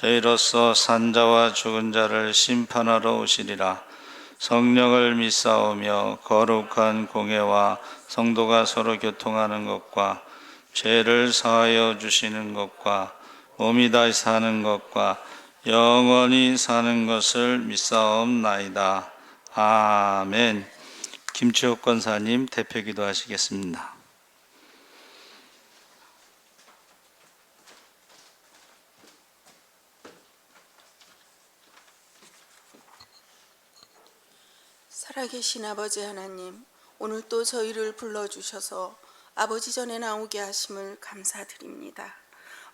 저희로서 산자와 죽은 자를 심판하러 오시리라. 성령을 믿사오며 거룩한 공회와 성도가 서로 교통하는 것과 죄를 사하여 주시는 것과 몸이 다시 사는 것과 영원히 사는 것을 믿사옵나이다. 아멘. 김치옥 권사님 대표기도 하시겠습니다. 살아계신 아버지 하나님, 오늘 또 저희를 불러주셔서 아버지 전에 나오게 하심을 감사드립니다.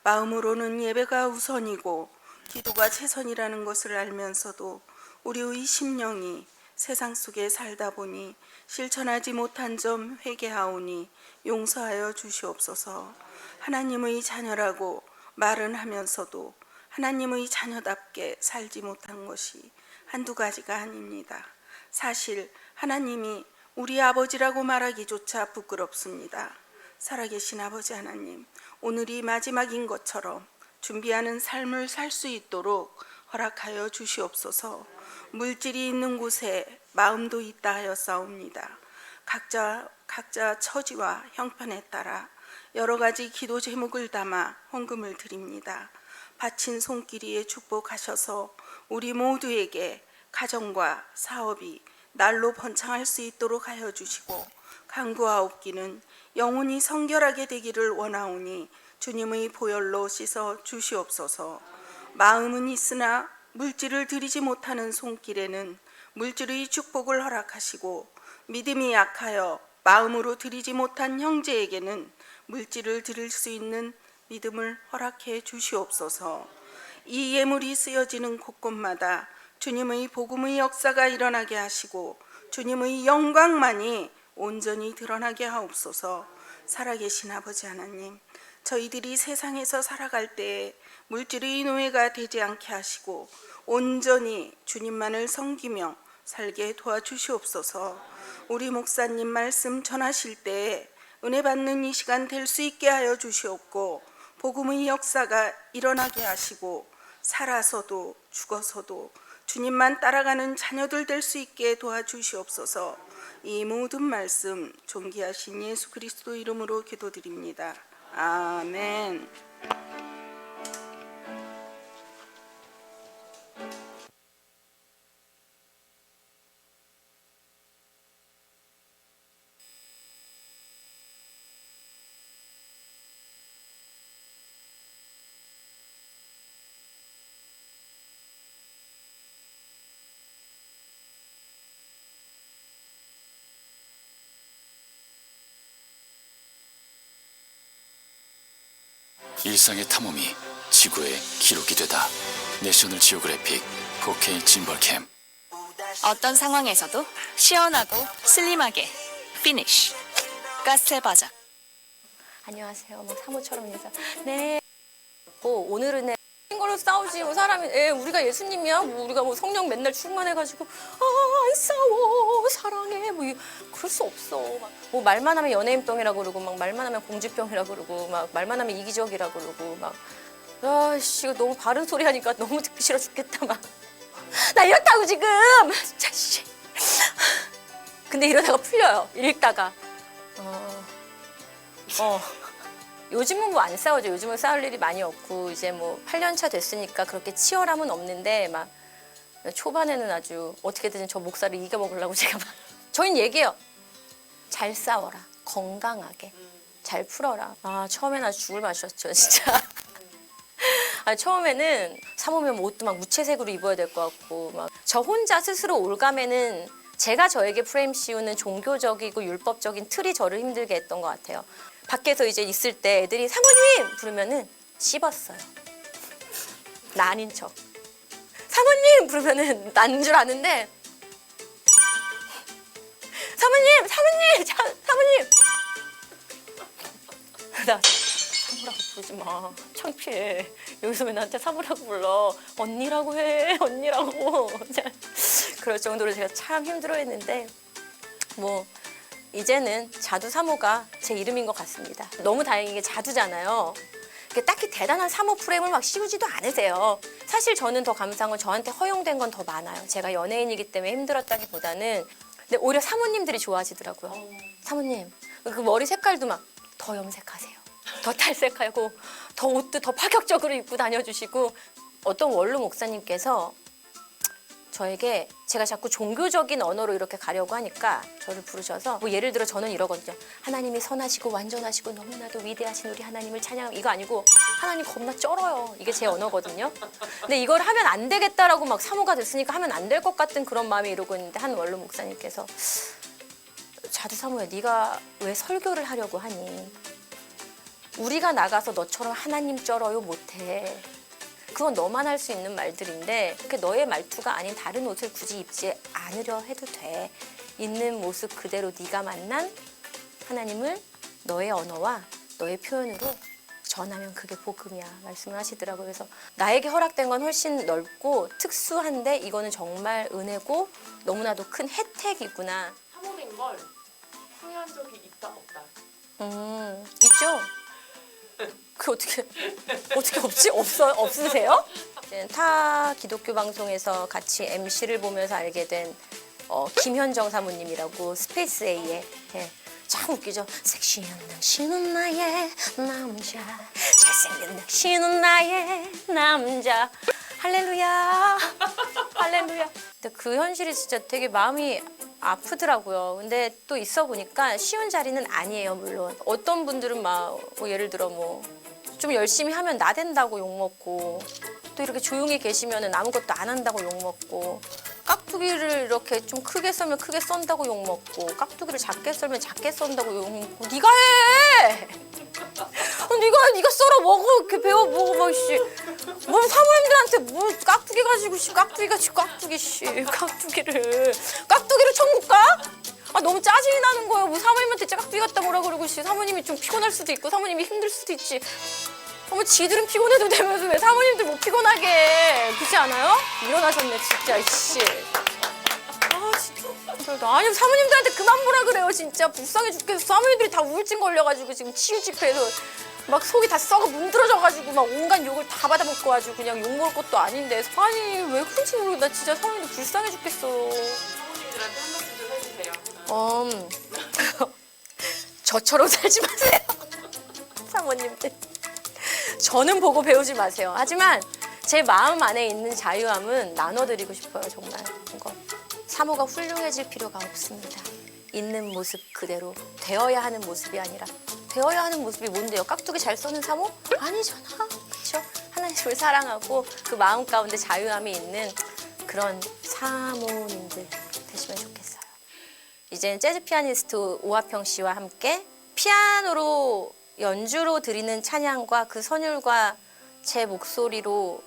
마음으로는 예배가 우선이고 기도가 최선이라는 것을 알면서도 우리의 심령이 세상 속에 살다 보니 실천하지 못한 점 회개하오니 용서하여 주시옵소서. 하나님의 자녀라고 말은 하면서도 하나님의 자녀답게 살지 못한 것이 한두 가지가 아닙니다. 사실 하나님이 우리 아버지라고 말하기조차 부끄럽습니다. 살아계신 아버지 하나님, 오늘이 마지막인 것처럼 준비하는 삶을 살 수 있도록 허락하여 주시옵소서. 물질이 있는 곳에 마음도 있다 하여 싸웁니다. 각자 처지와 형편에 따라 여러 가지 기도 제목을 담아 헌금을 드립니다. 바친 손길이에 축복하셔서 우리 모두에게 가정과 사업이 날로 번창할 수 있도록 하여 주시고, 간구하옵기는 영혼이 성결하게 되기를 원하오니 주님의 보혈로 씻어 주시옵소서. 마음은 있으나 물질을 드리지 못하는 손길에는 물질의 축복을 허락하시고, 믿음이 약하여 마음으로 드리지 못한 형제에게는 물질을 드릴 수 있는 믿음을 허락해 주시옵소서. 이 예물이 쓰여지는 곳곳마다 주님의 복음의 역사가 일어나게 하시고 주님의 영광만이 온전히 드러나게 하옵소서. 살아계신 아버지 하나님, 저희들이 세상에서 살아갈 때에 물질의 노예가 되지 않게 하시고 온전히 주님만을 섬기며 살게 도와주시옵소서. 우리 목사님 말씀 전하실 때에 은혜 받는 이 시간 될 수 있게 하여 주시옵고, 복음의 역사가 일어나게 하시고 살아서도 죽어서도 주님만 따라가는 자녀들 될 수 있게 도와주시옵소서. 이 모든 말씀 존귀하신 예수 그리스도 이름으로 기도드립니다. 아멘. 일상의 탐험이 지구의 기록이 되다. 내셔널 지오그래픽 4K 짐벌캠. 어떤 상황에서도 시원하고 슬림하게 피니쉬 가스의 바작. 안녕하세요. 뭐 사모처럼 인사. 네. 오늘은 친구로 싸우지. 뭐 사람이 우리가 예수님이야. 뭐 우리가 뭐 성령 맨날 충만해가지고 안 싸워 사랑해. 뭐 그럴 수 없어. 뭐 말만 하면 연예인병이라고 그러고 막 말만 하면 공주병이라고 그러고 막 말만 하면 이기적이라고 그러고 막 아씨 이거 너무 바른 소리 하니까 너무 듣기 싫어 죽겠다 막. 나 이렇다고 지금. 진짜 씨. 근데 이러다가 풀려요. 읽다가. 요즘은 뭐 안 싸우죠. 요즘은 싸울 일이 많이 없고 이제 뭐 8년 차 됐으니까 그렇게 치열함은 없는데 막 초반에는 아주 어떻게든 저 목살을 이겨먹으려고 제가 막 저희는 얘기해요. 잘 싸워라. 건강하게. 잘 풀어라. 아 처음에는 아주 죽을 맛이었죠 진짜. 처음에는 사모면 옷도 막 무채색으로 입어야 될 것 같고 막 저 혼자 스스로 올가매는 제가 저에게 프레임 씌우는 종교적이고 율법적인 틀이 저를 힘들게 했던 것 같아요. 밖에서 이제 있을 때 애들이 사모님 부르면은 씹었어요. 나 아닌 척. 사모님 부르면은 난 줄 아는데 사모님 나 사모라고 부르지 마. 창피해. 여기서 왜 나한테 사모라고 불러. 언니라고 해. 언니라고. 그럴 정도로 제가 참 힘들어했는데 뭐 이제는 자두 사모가 제 이름인 것 같습니다. 너무 다행인 게 자두잖아요. 딱히 대단한 사모 프레임을 막 씌우지도 않으세요. 사실 저는 더 감사한 건 저한테 허용된 건 더 많아요. 제가 연예인이기 때문에 힘들었다기보다는 근데 오히려 사모님들이 좋아하시더라고요. 사모님 그 머리 색깔도 막 더 염색하세요. 더 탈색하고 더 옷도 더 파격적으로 입고 다녀주시고 어떤 원로 목사님께서 저에게 제가 자꾸 종교적인 언어로 이렇게 가려고 하니까 저를 부르셔서 뭐 예를 들어 저는 이러거든요. 하나님이 선하시고 완전하시고 너무나도 위대하신 우리 하나님을 찬양 이거 아니고 하나님 겁나 쩔어요. 이게 제 언어거든요. 근데 이걸 하면 안 되겠다라고 막 사모가 됐으니까 하면 안 될 것 같은 그런 마음이 이러고 있는데 한 원로 목사님께서 자두사모야 네가 왜 설교를 하려고 하니? 우리가 나가서 너처럼 하나님 쩔어요 못해. 그건 너만 할 수 있는 말들인데 그렇게 너의 말투가 아닌 다른 옷을 굳이 입지 않으려 해도 돼. 있는 모습 그대로 네가 만난 하나님을 너의 언어와 너의 표현으로 전하면 그게 복음이야 말씀을 하시더라고요. 그래서 나에게 허락된 건 훨씬 넓고 특수한데 이거는 정말 은혜고 너무나도 큰 혜택이구나. 사모된 걸 후회한 적이 있다 없다. 있죠? 그 어떻게 없지? 없으세요? 타 기독교 방송에서 같이 MC를 보면서 알게 된 김현정 사모님이라고 스페이스 A의 참 웃기죠. 섹시한 당신은 나의 남자, 잘생긴 당신은 나의 남자. 할렐루야, 할렐루야. 근데 그 현실이 진짜 되게 마음이 아프더라고요. 근데 또 있어 보니까 쉬운 자리는 아니에요. 물론 어떤 분들은 막 뭐 예를 들어 뭐 좀 열심히 하면 나댄다고 욕먹고 또 이렇게 조용히 계시면은 아무것도 안 한다고 욕먹고 깍두기를 이렇게 좀 크게 썰면 크게 썬다고 욕먹고 깍두기를 작게 썰면 작게 썬다고 욕먹고 네가 해! 네가 썰어 먹어 이렇게 배워 먹어 씨. 뭐 사모님들한테 뭐 깍두기 가지고 씨 깍두기를 천국 가? 아 너무 짜증이 나는 거예요. 뭐 사모님한테 깍두기 갖다 뭐라 그러고 씨 사모님이 좀 피곤할 수도 있고 사모님이 힘들 수도 있지. 뭐 지들은 피곤해도 되면서 왜 사모님들 못 피곤하게 해. 그렇지 않아요? 일어나셨네 진짜 씨. 아 진짜. 아니 사모님들한테 그만 보라 그래요 진짜. 불쌍해 죽겠어. 사모님들이 다 우울증 걸려가지고 지금 치유 집회에서 막 속이 다 썩어 문드러져가지고 막 온갖 욕을 다 받아먹고 아주 그냥 욕 먹을 것도 아닌데 아니 왜 그런지 모르겠다. 나 진짜 사모님들 불쌍해 죽겠어. 사모님들한테 한 말씀 좀 해주세요. 저처럼 살지 마세요. 사모님들. 저는 보고 배우지 마세요. 하지만 제 마음 안에 있는 자유함은 나눠드리고 싶어요. 정말. 이거. 사모가 훌륭해질 필요가 없습니다. 있는 모습 그대로 되어야 하는 모습이 아니라 되어야 하는 모습이 뭔데요? 깍두기 잘 써는 사모? 아니잖아. 그렇죠? 하나님을 사랑하고 그 마음 가운데 자유함이 있는 그런 사모님들 되시면 좋겠어요. 이제는 재즈 피아니스트 오하평 씨와 함께 피아노로 연주로 드리는 찬양과 그 선율과 제 목소리로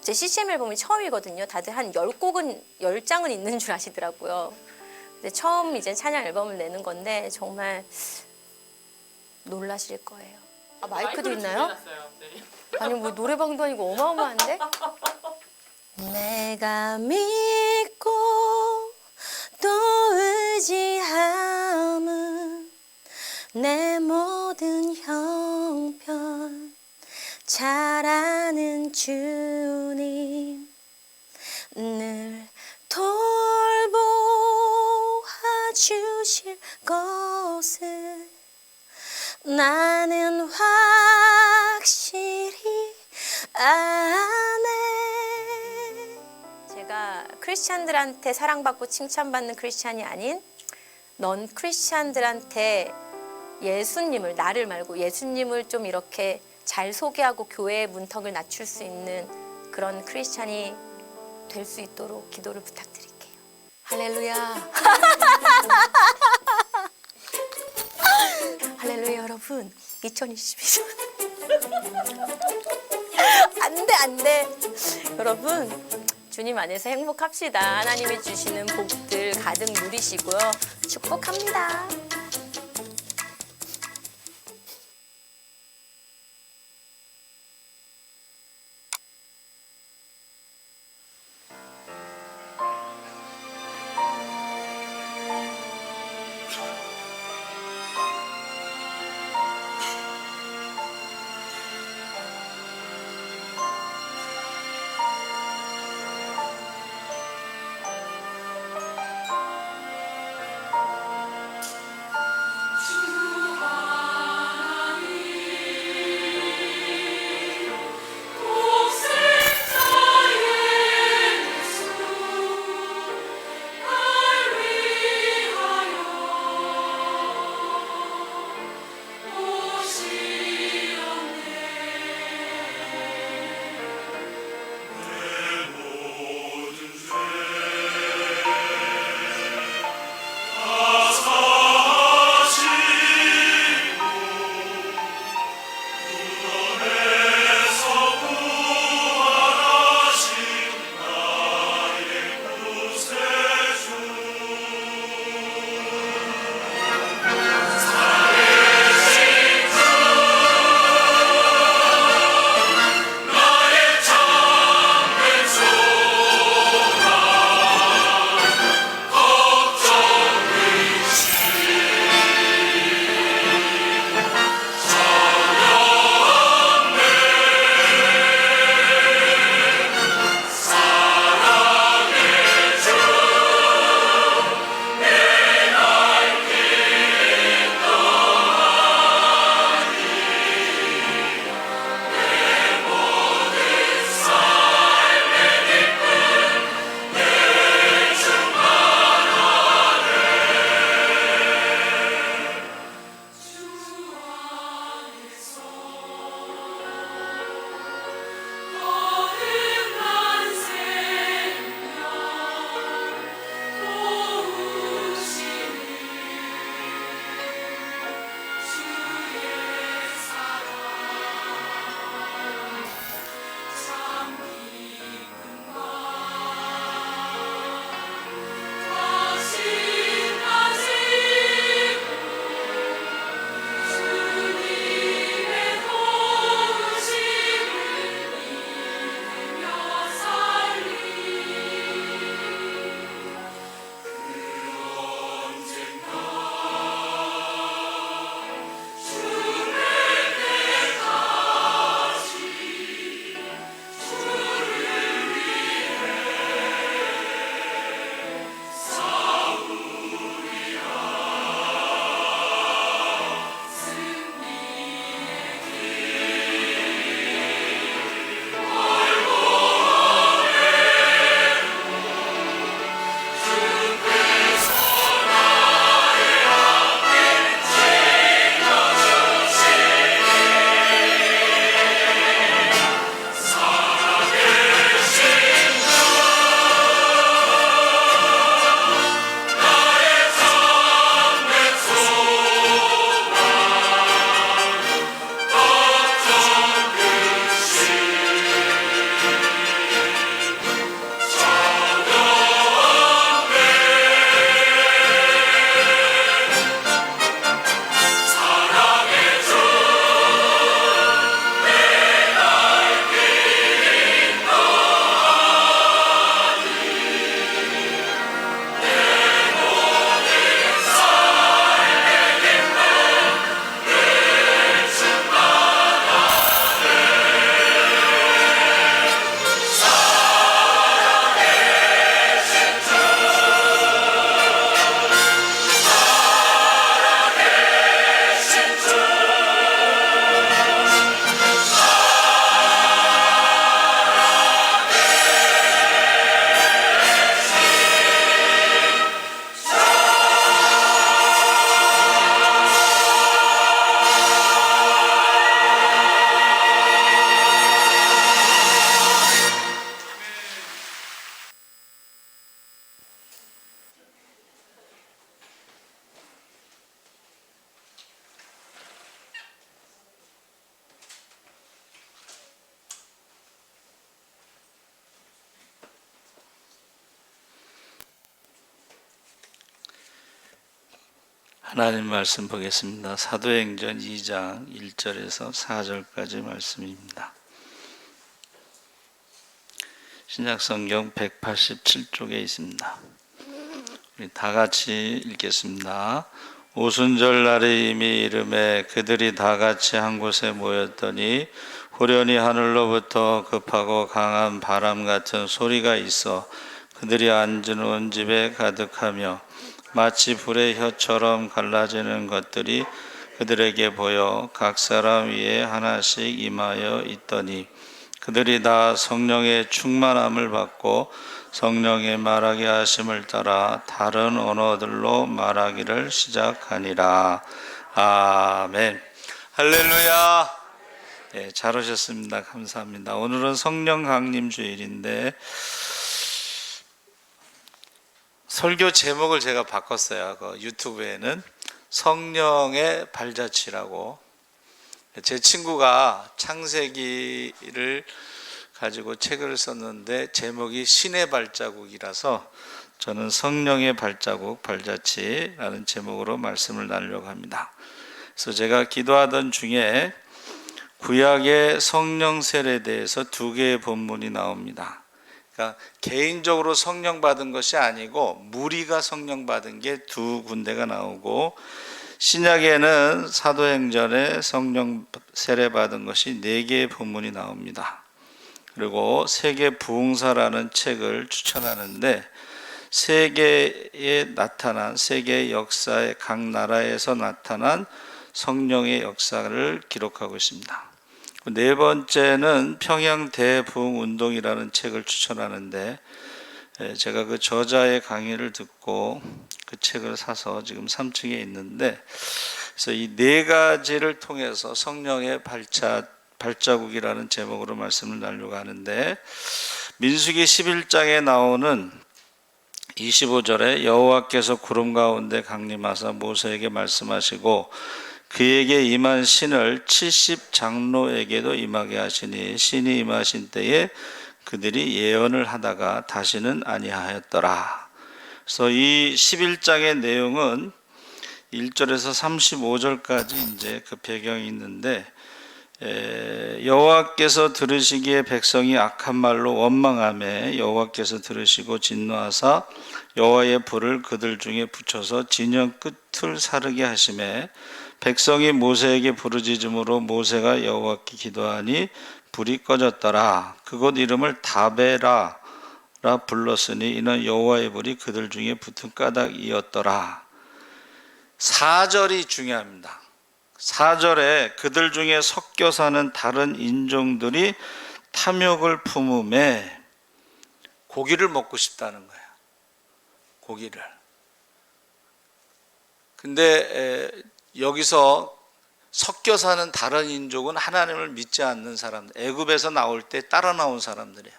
제 CCM 앨범이 처음이거든요. 다들 한 10곡은 10장은 있는 줄 아시더라고요. 근데 처음 이제 찬양 앨범을 내는 건데 정말 놀라실 거예요. 아, 마이크도 있나요? 준비해놨어요. 네. 아니 뭐 노래방도 아니고 어마어마한데? 내가 믿고 또 의지함은 내 모든 형편 잘 아는 주님 늘 돌보아주실 것을 나는 확실히 아네. 제가 크리스찬들한테 사랑받고 칭찬받는 크리스찬이 아닌 넌 크리스찬들한테 예수님을 나를 말고 예수님을 좀 이렇게 잘 소개하고 교회의 문턱을 낮출 수 있는 그런 크리스찬이 될 수 있도록 기도를 부탁드릴게요. 할렐루야. 할렐루야 여러분. 2022년 안돼 여러분 주님 안에서 행복합시다. 하나님이 주시는 복들 가득 누리시고요. 축복합니다. 하나님 말씀 보겠습니다. 사도행전 2장 1절에서 4절까지 말씀입니다. 신약성경 187쪽에 있습니다. 우리 다 같이 읽겠습니다. 오순절 날이 이미 이름에 그들이 다 같이 한 곳에 모였더니 호련히 하늘로부터 급하고 강한 바람 같은 소리가 있어 그들이 앉은 온 집에 가득하며 마치 불의 혀처럼 갈라지는 것들이 그들에게 보여 각 사람 위에 하나씩 임하여 있더니 그들이 다 성령의 충만함을 받고 성령의 말하게 하심을 따라 다른 언어들로 말하기를 시작하니라. 아멘. 할렐루야. 네, 잘 오셨습니다. 감사합니다. 오늘은 성령 강림 주일인데 설교 제목을 제가 바꿨어요. 그 유튜브에는 성령의 발자취라고. 제 친구가 창세기를 가지고 책을 썼는데 제목이 신의 발자국이라서 저는 성령의 발자국, 발자취라는 제목으로 말씀을 나누려고 합니다. 그래서 제가 기도하던 중에 구약의 성령 세례에 대해서 두 개의 본문이 나옵니다. 그러니까 개인적으로 성령 받은 것이 아니고 무리가 성령 받은 게 두 군데가 나오고 신약에는 사도행전에 성령 세례 받은 것이 네 개의 본문이 나옵니다. 그리고 세계 부흥사라는 책을 추천하는데 세계에 나타난 세계 역사의 각 나라에서 나타난 성령의 역사를 기록하고 있습니다. 네 번째는 평양 대부흥운동이라는 책을 추천하는데 제가 그 저자의 강의를 듣고 그 책을 사서 지금 3층에 있는데 그래서 이 네 가지를 통해서 성령의 발자국이라는 제목으로 말씀을 나누려고 하는데 민수기 11장에 나오는 25절에 여호와께서 구름 가운데 강림하사 모세에게 말씀하시고 그에게 임한 신을 70 장로에게도 임하게 하시니 신이 임하신 때에 그들이 예언을 하다가 다시는 아니하였더라. 그래서 이 11장의 내용은 1절에서 35절까지 이제 그 배경이 있는데 여호와께서 들으시기에 백성이 악한 말로 원망하매 여호와께서 들으시고 진노하사 여호와의 불을 그들 중에 붙여서 진영 끝을 사르게 하시매 백성이 모세에게 부르짖음으로 모세가 여호와께 기도하니 불이 꺼졌더라. 그곳 이름을 다베라라 불렀으니 이는 여호와의 불이 그들 중에 붙은 까닭이었더라. 4절이 중요합니다. 4절에 그들 중에 섞여 사는 다른 인종들이 탐욕을 품음에 고기를 먹고 싶다는 거예요. 고기를. 근데 여기서 섞여 사는 다른 인종은 하나님을 믿지 않는 사람들, 애굽에서 나올 때 따라 나온 사람들이에요.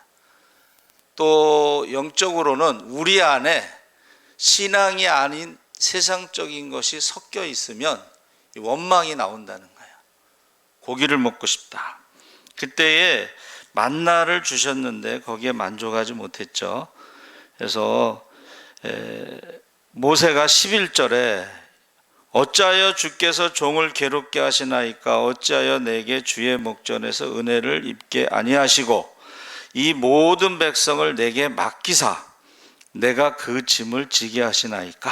또 영적으로는 우리 안에 신앙이 아닌 세상적인 것이 섞여 있으면 원망이 나온다는 거예요. 고기를 먹고 싶다. 그때에 만나를 주셨는데 거기에 만족하지 못했죠. 그래서 모세가 11절에 어찌하여 주께서 종을 괴롭게 하시나이까 어찌하여 내게 주의 목전에서 은혜를 입게 아니하시고 이 모든 백성을 내게 맡기사 내가 그 짐을 지게 하시나이까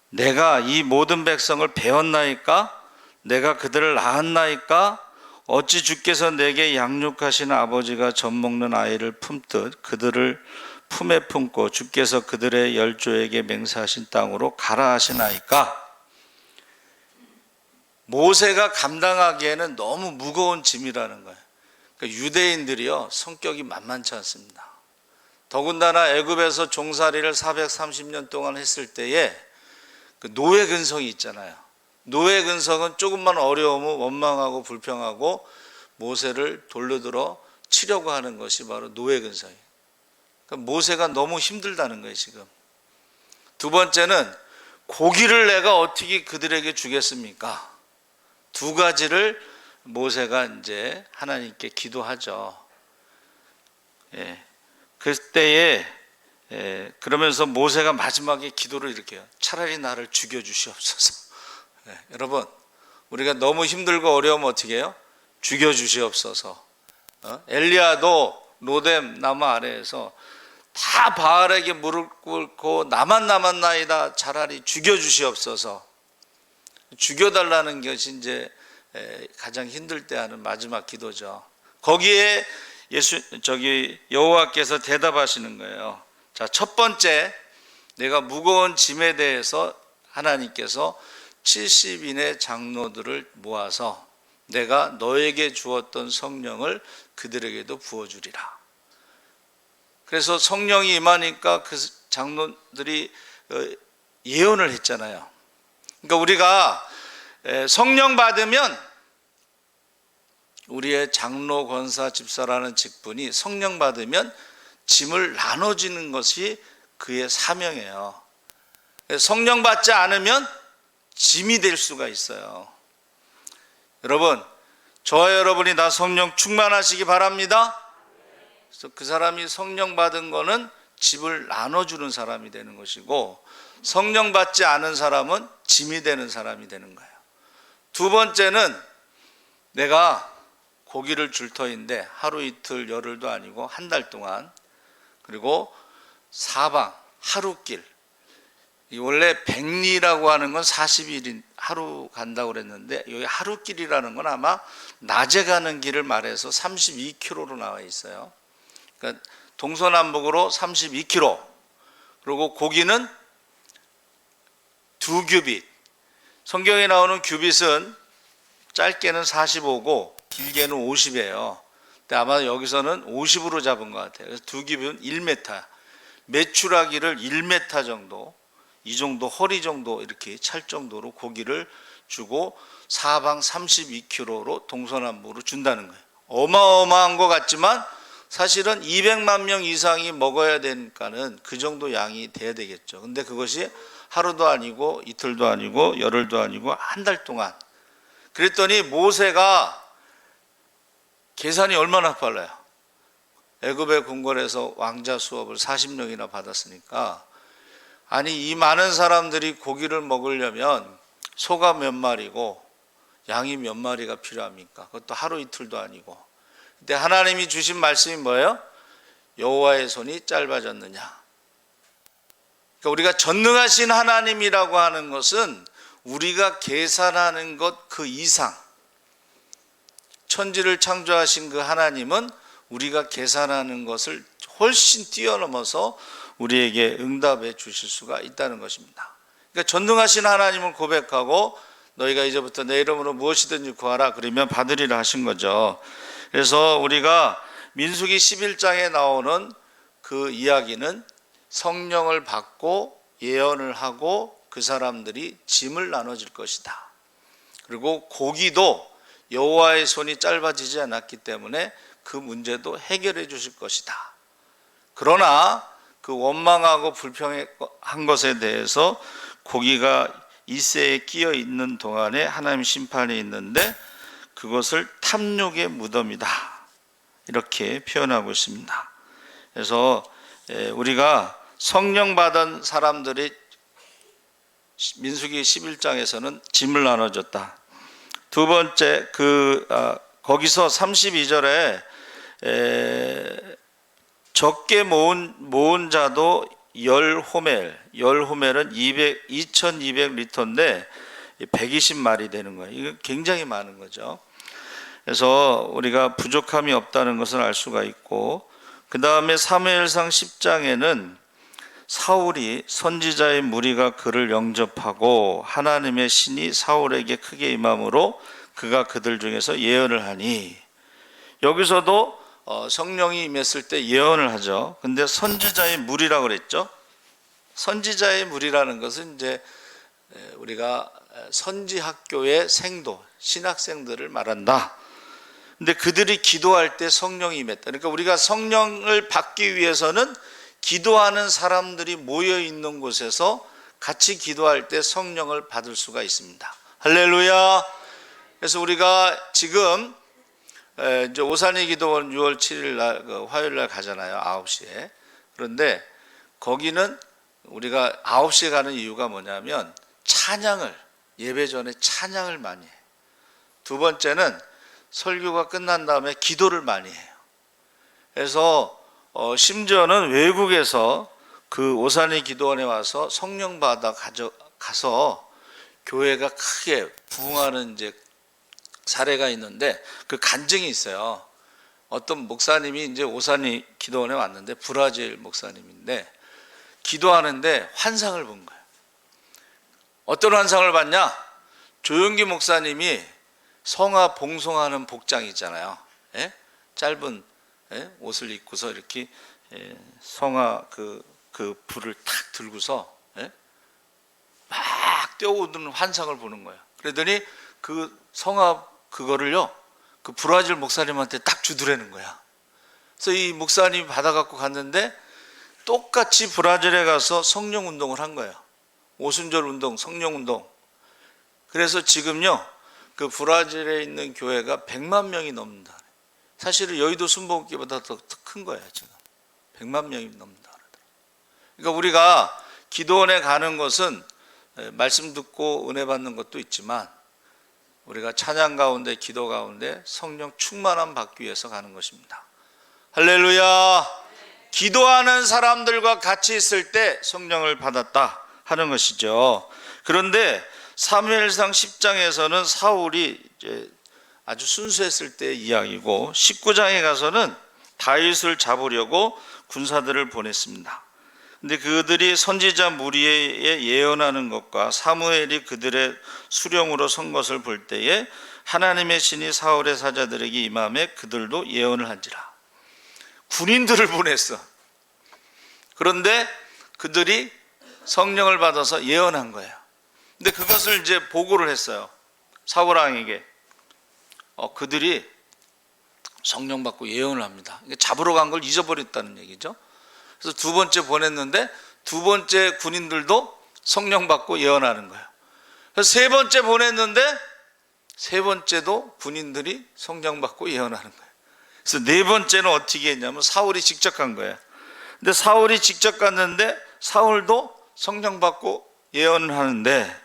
내가 이 모든 백성을 배웠나이까 내가 그들을 낳았나이까 어찌 주께서 내게 양육하신 아버지가 젖 먹는 아이를 품듯 그들을 품에 품고 주께서 그들의 열조에게 맹세하신 땅으로 가라 하시나이까. 모세가 감당하기에는 너무 무거운 짐이라는 거예요. 그러니까 유대인들이요 성격이 만만치 않습니다. 더군다나 애굽에서 종살이를 430년 동안 했을 때에 그 노예 근성이 있잖아요. 노예 근성은 조금만 어려우면 원망하고 불평하고 모세를 돌려들어 치려고 하는 것이 바로 노예 근성이에요. 그러니까 모세가 너무 힘들다는 거예요 지금. 두 번째는 고기를 내가 어떻게 그들에게 주겠습니까? 두 가지를 모세가 이제 하나님께 기도하죠. 그때에 그러면서 모세가 마지막에 기도를 이렇게 해요. 차라리 나를 죽여주시옵소서. 여러분, 우리가 너무 힘들고 어려우면 어떻게 해요? 죽여주시옵소서. 엘리야도 로뎀 나무 아래에서 다 바알에게 무릎 꿇고 나만 남았나이다. 차라리 죽여주시옵소서. 죽여달라는 것이 이제 가장 힘들 때 하는 마지막 기도죠. 거기에 여호와께서 대답하시는 거예요. 자, 첫 번째, 내가 무거운 짐에 대해서 하나님께서 70인의 장로들을 모아서 내가 너에게 주었던 성령을 그들에게도 부어주리라. 그래서 성령이 임하니까 그 장로들이 예언을 했잖아요. 그러니까 우리가 성령 받으면 우리의 장로, 권사, 집사라는 직분이 성령 받으면 짐을 나눠주는 것이 그의 사명이에요. 성령 받지 않으면 짐이 될 수가 있어요. 여러분, 저와 여러분이 다 성령 충만하시기 바랍니다. 그래서 그 사람이 성령 받은 거는 집을 나눠주는 사람이 되는 것이고, 성령 받지 않은 사람은 짐이 되는 사람이 되는 거예요. 두 번째는 내가 고기를 줄 터인데 하루 이틀 열흘도 아니고 한 달 동안, 그리고 사방 하루길, 원래 백리라고 하는 건 40일 하루 간다고 그랬는데 여기 하루길이라는 건 아마 낮에 가는 길을 말해서 32km로 나와 있어요. 그러니까 동서남북으로 32km. 그리고 고기는 2규빗. 성경에 나오는 규빗은 짧게는 45고 길게는 50이에요. 근데 아마 여기서는 50으로 잡은 것 같아요. 그래서 2규빗은 1m. 메추라기를 1m 정도, 이 정도 허리 정도 이렇게 찰 정도로 고기를 주고 사방 32km로 동서남북으로 준다는 거예요. 어마어마한 것 같지만 사실은 200만 명 이상이 먹어야 되니까는 그 정도 양이 돼야 되겠죠. 근데 그것이 하루도 아니고 이틀도 아니고 열흘도 아니고 한 달 동안. 그랬더니 모세가 계산이 얼마나 빨라요. 애굽의 궁궐에서 왕자 수업을 40명이나 받았으니까, 아니 이 많은 사람들이 고기를 먹으려면 소가 몇 마리고 양이 몇 마리가 필요합니까? 그것도 하루 이틀도 아니고. 근데 하나님이 주신 말씀이 뭐예요? 여호와의 손이 짧아졌느냐. 그러니까 우리가 전능하신 하나님이라고 하는 것은 우리가 계산하는 것 그 이상, 천지를 창조하신 그 하나님은 우리가 계산하는 것을 훨씬 뛰어넘어서 우리에게 응답해 주실 수가 있다는 것입니다. 그러니까 전능하신 하나님을 고백하고 너희가 이제부터 내 이름으로 무엇이든지 구하라 그러면 받으리라 하신 거죠. 그래서 우리가 민수기 11장에 나오는 그 이야기는 성령을 받고 예언을 하고 그 사람들이 짐을 나눠질 것이다. 그리고 고기도 여호와의 손이 짧아지지 않았기 때문에 그 문제도 해결해 주실 것이다. 그러나 그 원망하고 불평한 것에 대해서 고기가 이새에 끼어 있는 동안에 하나님 심판이 있는데 그것을 탐욕의 무덤이다. 이렇게 표현하고 있습니다. 그래서 우리가 성령 받은 사람들이 민수기 11장에서는 짐을 나눠줬다. 두 번째, 거기서 32절에 적게 모은 자도 10호멜은 2200리터인데 120마리 되는 거예요. 이거 굉장히 많은 거죠. 그래서 우리가 부족함이 없다는 것을 알 수가 있고, 그 다음에 사무엘상 10장에는 사울이 선지자의 무리가 그를 영접하고 하나님의 신이 사울에게 크게 임함으로 그가 그들 중에서 예언을 하니, 여기서도 성령이 임했을 때 예언을 하죠. 근데 선지자의 무리라고 그랬죠. 선지자의 무리라는 것은 이제 우리가 선지학교의 생도, 신학생들을 말한다. 근데 그들이 기도할 때 성령이 임했다. 그러니까 우리가 성령을 받기 위해서는 기도하는 사람들이 모여 있는 곳에서 같이 기도할 때 성령을 받을 수가 있습니다. 할렐루야. 그래서 우리가 지금 이제 오산이 기도원 6월 7일 날 화요일 날 가잖아요. 9시에. 그런데 거기는 우리가 9시에 가는 이유가 뭐냐면 찬양을, 예배 전에 찬양을 많이 해요. 두 번째는 설교가 끝난 다음에 기도를 많이 해요. 그래서 심지어는 외국에서 그 오산리 기도원에 와서 성령 받아 가서 교회가 크게 부흥하는 이제 사례가 있는데 그 간증이 있어요. 어떤 목사님이 이제 오산리 기도원에 왔는데 브라질 목사님인데 기도하는데 환상을 본 거예요. 어떤 환상을 봤냐? 조용기 목사님이 성화 봉송하는 복장 있잖아요. 예? 짧은 옷을 입고서 이렇게 성화 그 불을 탁 들고서 막 뛰어오르는 환상을 보는 거예요. 그러더니 그 성화 그거를요, 그 브라질 목사님한테 딱 주더라는 거야. 그래서 이 목사님이 받아갖고 갔는데 똑같이 브라질에 가서 성령 운동을 한 거예요. 오순절 운동, 성령 운동. 그래서 지금요, 그 브라질에 있는 교회가 100만 명이 넘는다. 사실은 여의도 순복음교회보다 더 큰 거예요, 지금. 100만 명이 넘는다. 그러니까 우리가 기도원에 가는 것은 말씀 듣고 은혜 받는 것도 있지만 우리가 찬양 가운데, 기도 가운데 성령 충만함 받기 위해서 가는 것입니다. 할렐루야. 기도하는 사람들과 같이 있을 때 성령을 받았다 하는 것이죠. 그런데 사무엘상 10장에서는 사울이 이제 아주 순수했을 때의 이야기고 19장에 가서는 다윗을 잡으려고 군사들을 보냈습니다. 근데 그들이 선지자 무리에 예언하는 것과 사무엘이 그들의 수령으로 선 것을 볼 때에 하나님의 신이 사울의 사자들에게 임함에 그들도 예언을 한지라. 군인들을 보냈어. 그런데 그들이 성령을 받아서 예언한 거예요. 근데 그것을 이제 보고를 했어요. 사울왕에게. 그들이 성령 받고 예언을 합니다. 잡으러 간 걸 잊어버렸다는 얘기죠. 그래서 두 번째 보냈는데 두 번째 군인들도 성령 받고 예언하는 거예요. 그래서 세 번째 보냈는데 세 번째도 군인들이 성령 받고 예언하는 거예요. 그래서 네 번째는 어떻게 했냐면 사울이 직접 간 거예요. 근데 사울이 직접 갔는데 사울도 성령 받고 예언을 하는데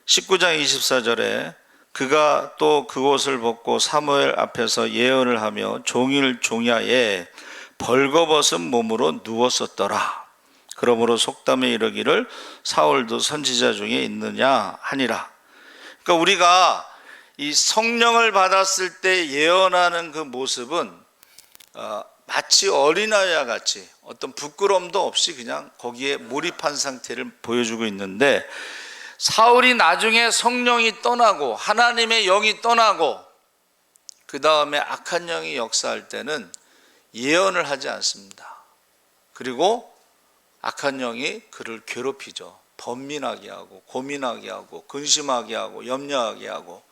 19장 24절에 그가 또 그옷을 벗고 사무엘 앞에서 예언을 하며 종일 종야에 벌거벗은 몸으로 누웠었더라. 그러므로 속담에 이르기를 사울도 선지자 중에 있느냐 하니라. 그러니까 우리가 이 성령을 받았을 때 예언하는 그 모습은 마치 어린아이와 같이 어떤 부끄러움도 없이 그냥 거기에 몰입한 상태를 보여주고 있는데 사울이 나중에 성령이 떠나고 하나님의 영이 떠나고 그 다음에 악한 영이 역사할 때는 예언을 하지 않습니다. 그리고 악한 영이 그를 괴롭히죠. 번민하게 하고 고민하게 하고 근심하게 하고 염려하게 하고.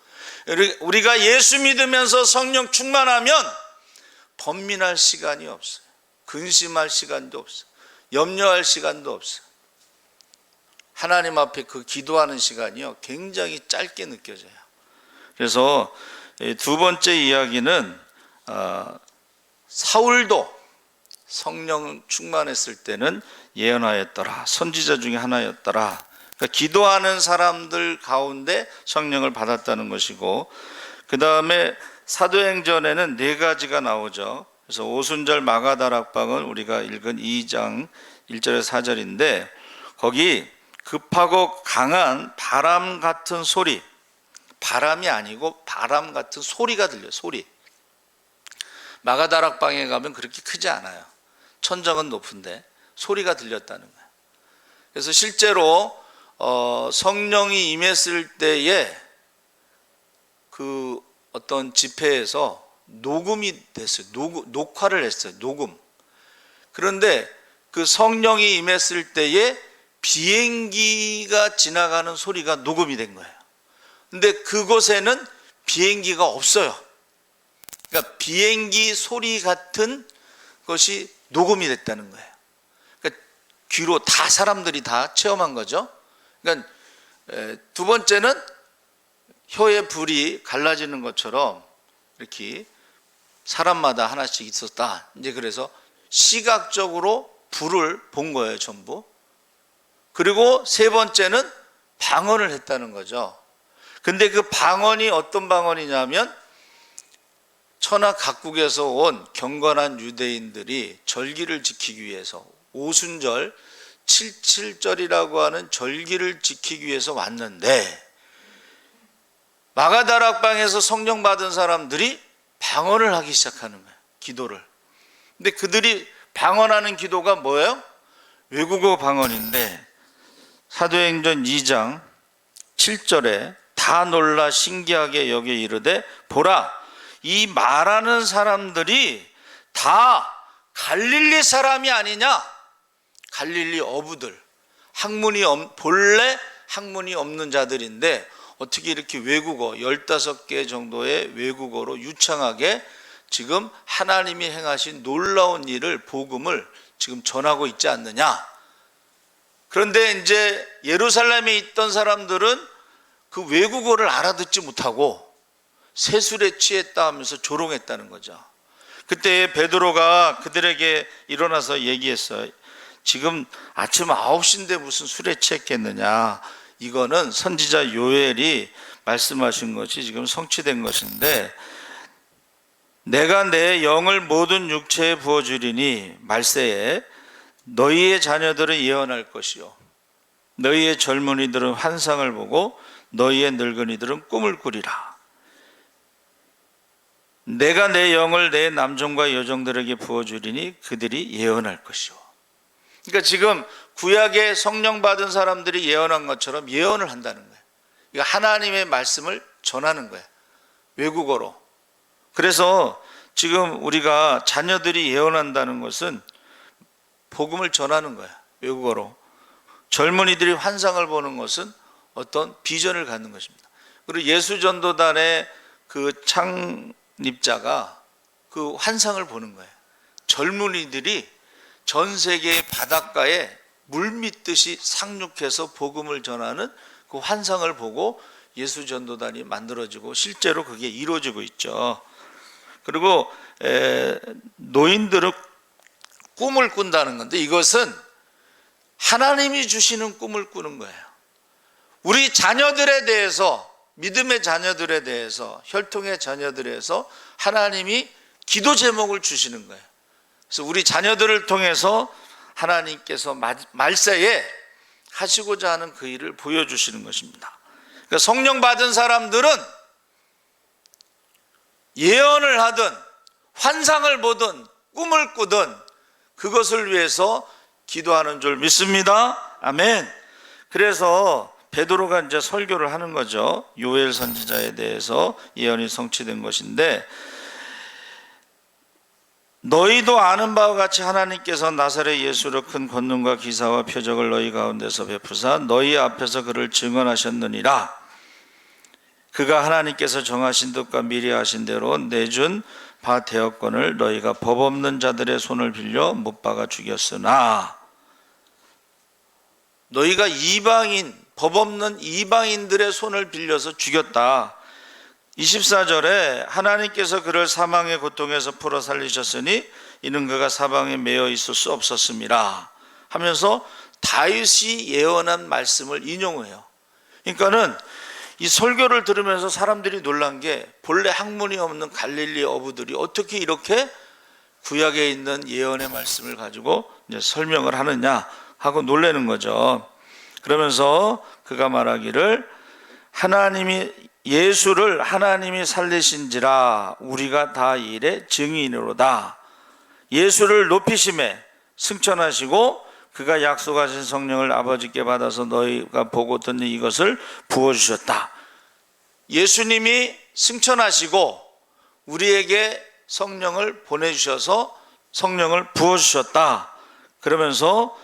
우리가 예수 믿으면서 성령 충만하면 번민할 시간이 없어요. 근심할 시간도 없어요. 염려할 시간도 없어요. 하나님 앞에 그 기도하는 시간이요 굉장히 짧게 느껴져요. 그래서 두 번째 이야기는 사울도 성령 충만했을 때는 예언하였더라. 선지자 중에 하나였더라. 그러니까 기도하는 사람들 가운데 성령을 받았다는 것이고, 그 다음에 사도행전에는 네 가지가 나오죠. 그래서 오순절 마가다락방은 우리가 읽은 2장 1절에서 4절인데 거기 급하고 강한 바람 같은 소리, 바람이 아니고 바람 같은 소리가 들려요. 소리. 마가다락방에 가면 그렇게 크지 않아요. 천정은 높은데 소리가 들렸다는 거예요. 그래서 실제로 성령이 임했을 때에 그 어떤 집회에서 녹음이 됐어요. 녹화를 했어요. 녹음. 그런데 그 성령이 임했을 때에 비행기가 지나가는 소리가 녹음이 된 거예요. 근데 그곳에는 비행기가 없어요. 그러니까 비행기 소리 같은 것이 녹음이 됐다는 거예요. 그러니까 귀로 다 사람들이 다 체험한 거죠. 그러니까 두 번째는 혀의 불이 갈라지는 것처럼 이렇게 사람마다 하나씩 있었다. 이제 그래서 시각적으로 불을 본 거예요, 전부. 그리고 세 번째는 방언을 했다는 거죠. 근데 그 방언이 어떤 방언이냐면 천하 각국에서 온 경건한 유대인들이 절기를 지키기 위해서 오순절 77절이라고 하는 절기를 지키기 위해서 왔는데 마가다락방에서 성령 받은 사람들이 방언을 하기 시작하는 거예요. 기도를. 근데 그들이 방언하는 기도가 뭐예요? 외국어 방언인데 사도행전 2장 7절에 다 놀라 신기하게 여겨 이르되 보라 이 말하는 사람들이 다 갈릴리 사람이 아니냐? 갈릴리 어부들, 본래 학문이 없는 자들인데 어떻게 이렇게 외국어 15개 정도의 외국어로 유창하게 지금 하나님이 행하신 놀라운 일을 복음을 지금 전하고 있지 않느냐? 그런데 이제 예루살렘에 있던 사람들은 그 외국어를 알아듣지 못하고 세술에 취했다 하면서 조롱했다는 거죠. 그때 베드로가 그들에게 일어나서 얘기했어요. 지금 아침 9시인데 무슨 술에 취했겠느냐. 이거는 선지자 요엘이 말씀하신 것이 지금 성취된 것인데 내가 내 영을 모든 육체에 부어주리니 말세에 너희의 자녀들은 예언할 것이요 너희의 젊은이들은 환상을 보고 너희의 늙은이들은 꿈을 꾸리라. 내가 내 영을 내 남종과 여종들에게 부어주리니 그들이 예언할 것이요. 그러니까 지금 구약에 성령 받은 사람들이 예언한 것처럼 예언을 한다는 거예요. 그러니까 하나님의 말씀을 전하는 거예요. 외국어로. 그래서 지금 우리가 자녀들이 예언한다는 것은 복음을 전하는 거예요. 외국어로. 젊은이들이 환상을 보는 것은 어떤 비전을 갖는 것입니다. 그리고 예수전도단의 그 창립자가 그 환상을 보는 거예요. 젊은이들이 전 세계 바닷가에 물 믿듯이 상륙해서 복음을 전하는 그 환상을 보고 예수전도단이 만들어지고 실제로 그게 이루어지고 있죠. 그리고 노인들은 꿈을 꾼다는 건데 이것은 하나님이 주시는 꿈을 꾸는 거예요. 우리 자녀들에 대해서 믿음의 자녀들에 대해서 혈통의 자녀들에 대해서 하나님이 기도 제목을 주시는 거예요. 그래서 우리 자녀들을 통해서 하나님께서 말세에 하시고자 하는 그 일을 보여주시는 것입니다. 그러니까 성령 받은 사람들은 예언을 하든 환상을 보든 꿈을 꾸든 그것을 위해서 기도하는 줄 믿습니다. 아멘. 그래서 베드로가 이제 설교를 하는 거죠. 요엘 선지자에 대해서 예언이 성취된 것인데 너희도 아는 바와 같이 하나님께서 나사렛 예수로 큰 권능과 기사와 표적을 너희 가운데서 베푸사 너희 앞에서 그를 증언하셨느니라. 그가 하나님께서 정하신 뜻과 미리 하신 대로 내준 바 대역권을 너희가 법 없는 자들의 손을 빌려 못 박아 죽였으나 너희가 법 없는 이방인들의 손을 빌려서 죽였다. 24절에 하나님께서 그를 사망의 고통에서 풀어 살리셨으니 이는 그가 사방에 매여 있을 수 없었음이라 하면서 다윗이 예언한 말씀을 인용해요. 그러니까는 이 설교를 들으면서 사람들이 놀란 게 본래 학문이 없는 갈릴리 어부들이 어떻게 이렇게 구약에 있는 예언의 말씀을 가지고 이제 설명을 하느냐 하고 놀라는 거죠. 그러면서 그가 말하기를 예수를 하나님이 살리신지라 우리가 다 일의 증인으로다. 예수를 높이심에 승천하시고 그가 약속하신 성령을 아버지께 받아서 너희가 보고 듣는 이것을 부어주셨다. 예수님이 승천하시고 우리에게 성령을 보내주셔서 성령을 부어주셨다. 그러면서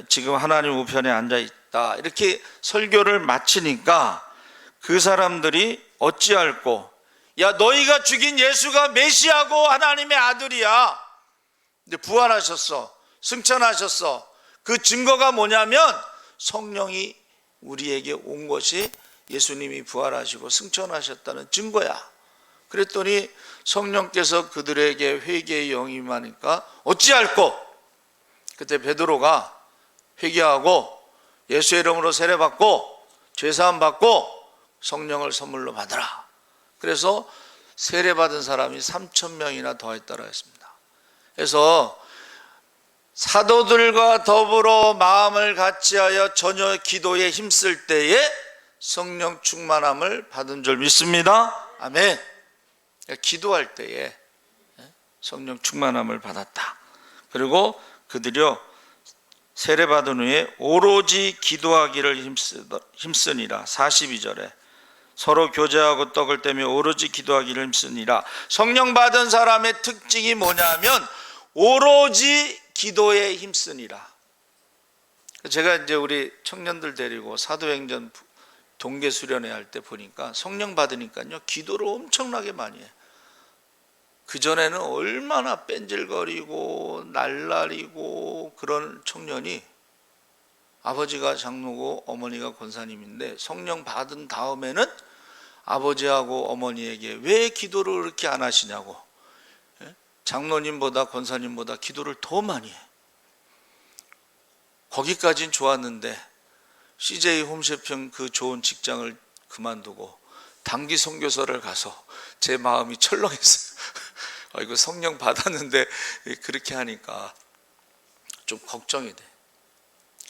지금 하나님 우편에 앉아있다. 이렇게 설교를 마치니까 그 사람들이 어찌할꼬 야 너희가 죽인 예수가 메시아고 하나님의 아들이야. 근데 부활하셨어. 승천하셨어. 그 증거가 뭐냐면 성령이 우리에게 온 것이 예수님이 부활하시고 승천하셨다는 증거야. 그랬더니 성령께서 그들에게 회개의 영이 임하니까 어찌할꼬 그때 베드로가 회개하고 예수의 이름으로 세례받고 죄사함 받고 성령을 선물로 받으라. 그래서 세례받은 사람이 3,000명이나 더했다고 했습니다. 그래서 사도들과 더불어 마음을 같이하여 전혀 기도에 힘쓸 때에 성령 충만함을 받은 줄 믿습니다. 아멘. 기도할 때에 성령 충만함을 받았다. 그리고 그들이요 세례받은 후에 오로지 기도하기를 힘쓰니라. 42절에 서로 교제하고 떡을 떼며 오로지 기도하기를 힘쓰니라. 성령 받은 사람의 특징이 뭐냐면 오로지 기도에 힘쓰니라. 제가 이제 우리 청년들 데리고 사도행전 동계 수련회 할 때 보니까 성령 받으니까요 기도를 엄청나게 많이 해요. 그전에는 얼마나 뺀질거리고 날라리고 그런 청년이, 아버지가 장로고 어머니가 권사님인데 성령 받은 다음에는 아버지하고 어머니에게 왜 기도를 그렇게 안 하시냐고, 장로님보다 권사님보다 기도를 더 많이 해. 거기까진 좋았는데 CJ 홈쇼핑 그 좋은 직장을 그만두고 단기 선교사를 가서 제 마음이 철렁했어요. 이거 성령 받았는데 그렇게 하니까 좀 걱정이 돼.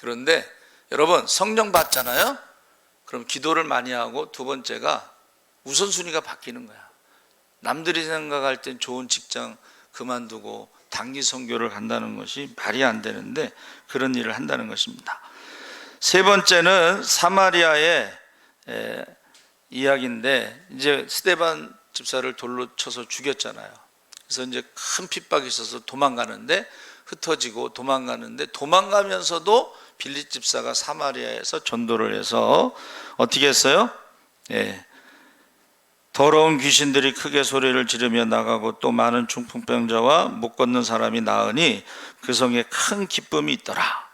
그런데 여러분 성령 받잖아요. 그럼 기도를 많이 하고 두 번째가 우선순위가 바뀌는 거야. 남들이 생각할 땐 좋은 직장 그만두고 단기 선교를 간다는 것이 말이 안 되는데 그런 일을 한다는 것입니다. 세 번째는 사마리아의 이야기인데, 이제 스데반 집사를 돌로 쳐서 죽였잖아요. 그래서 이제 큰 핍박이 있어서 도망가는데 흩어지고 도망가면서도 빌립 집사가 사마리아에서 전도를 해서 어떻게 했어요? 더러운 귀신들이 크게 소리를 지르며 나가고 또 많은 중풍병자와 못 걷는 사람이 나으니 그 성에 큰 기쁨이 있더라.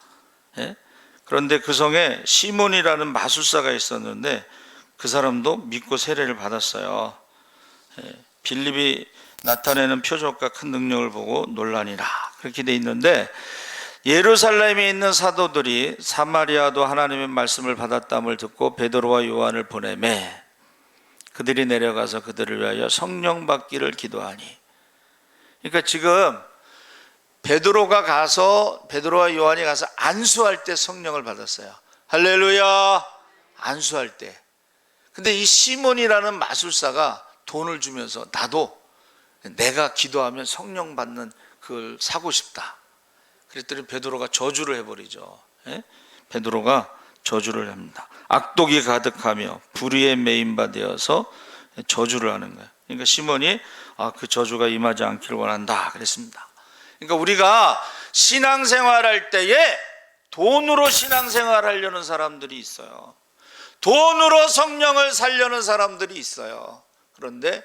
그런데 그 성에 시몬이라는 마술사가 있었는데 그 사람도 믿고 세례를 받았어요. 빌립이 나타내는 표적과 큰 능력을 보고 놀라니라. 그렇게 돼 있는데, 예루살렘에 있는 사도들이 사마리아도 하나님의 말씀을 받았다함을 듣고 베드로와 요한을 보내매 그들이 내려가서 그들을 위하여 성령 받기를 기도하니. 그러니까 지금 베드로와 요한이 가서 안수할 때 성령을 받았어요. 할렐루야. 안수할 때. 근데 이 시몬이라는 마술사가 돈을 주면서 나도 내가 기도하면 성령 받는 그걸 사고 싶다. 그랬더니 베드로가 저주를 해버리죠. 베드로가 저주를 합니다. 악독이 가득하며 불의에 매인 바 되어서 저주를 하는 거예요. 그러니까 시몬이 그 저주가 임하지 않기를 원한다 그랬습니다. 그러니까 우리가 신앙생활할 때에 돈으로 신앙생활하려는 사람들이 있어요. 돈으로 성령을 살려는 사람들이 있어요. 그런데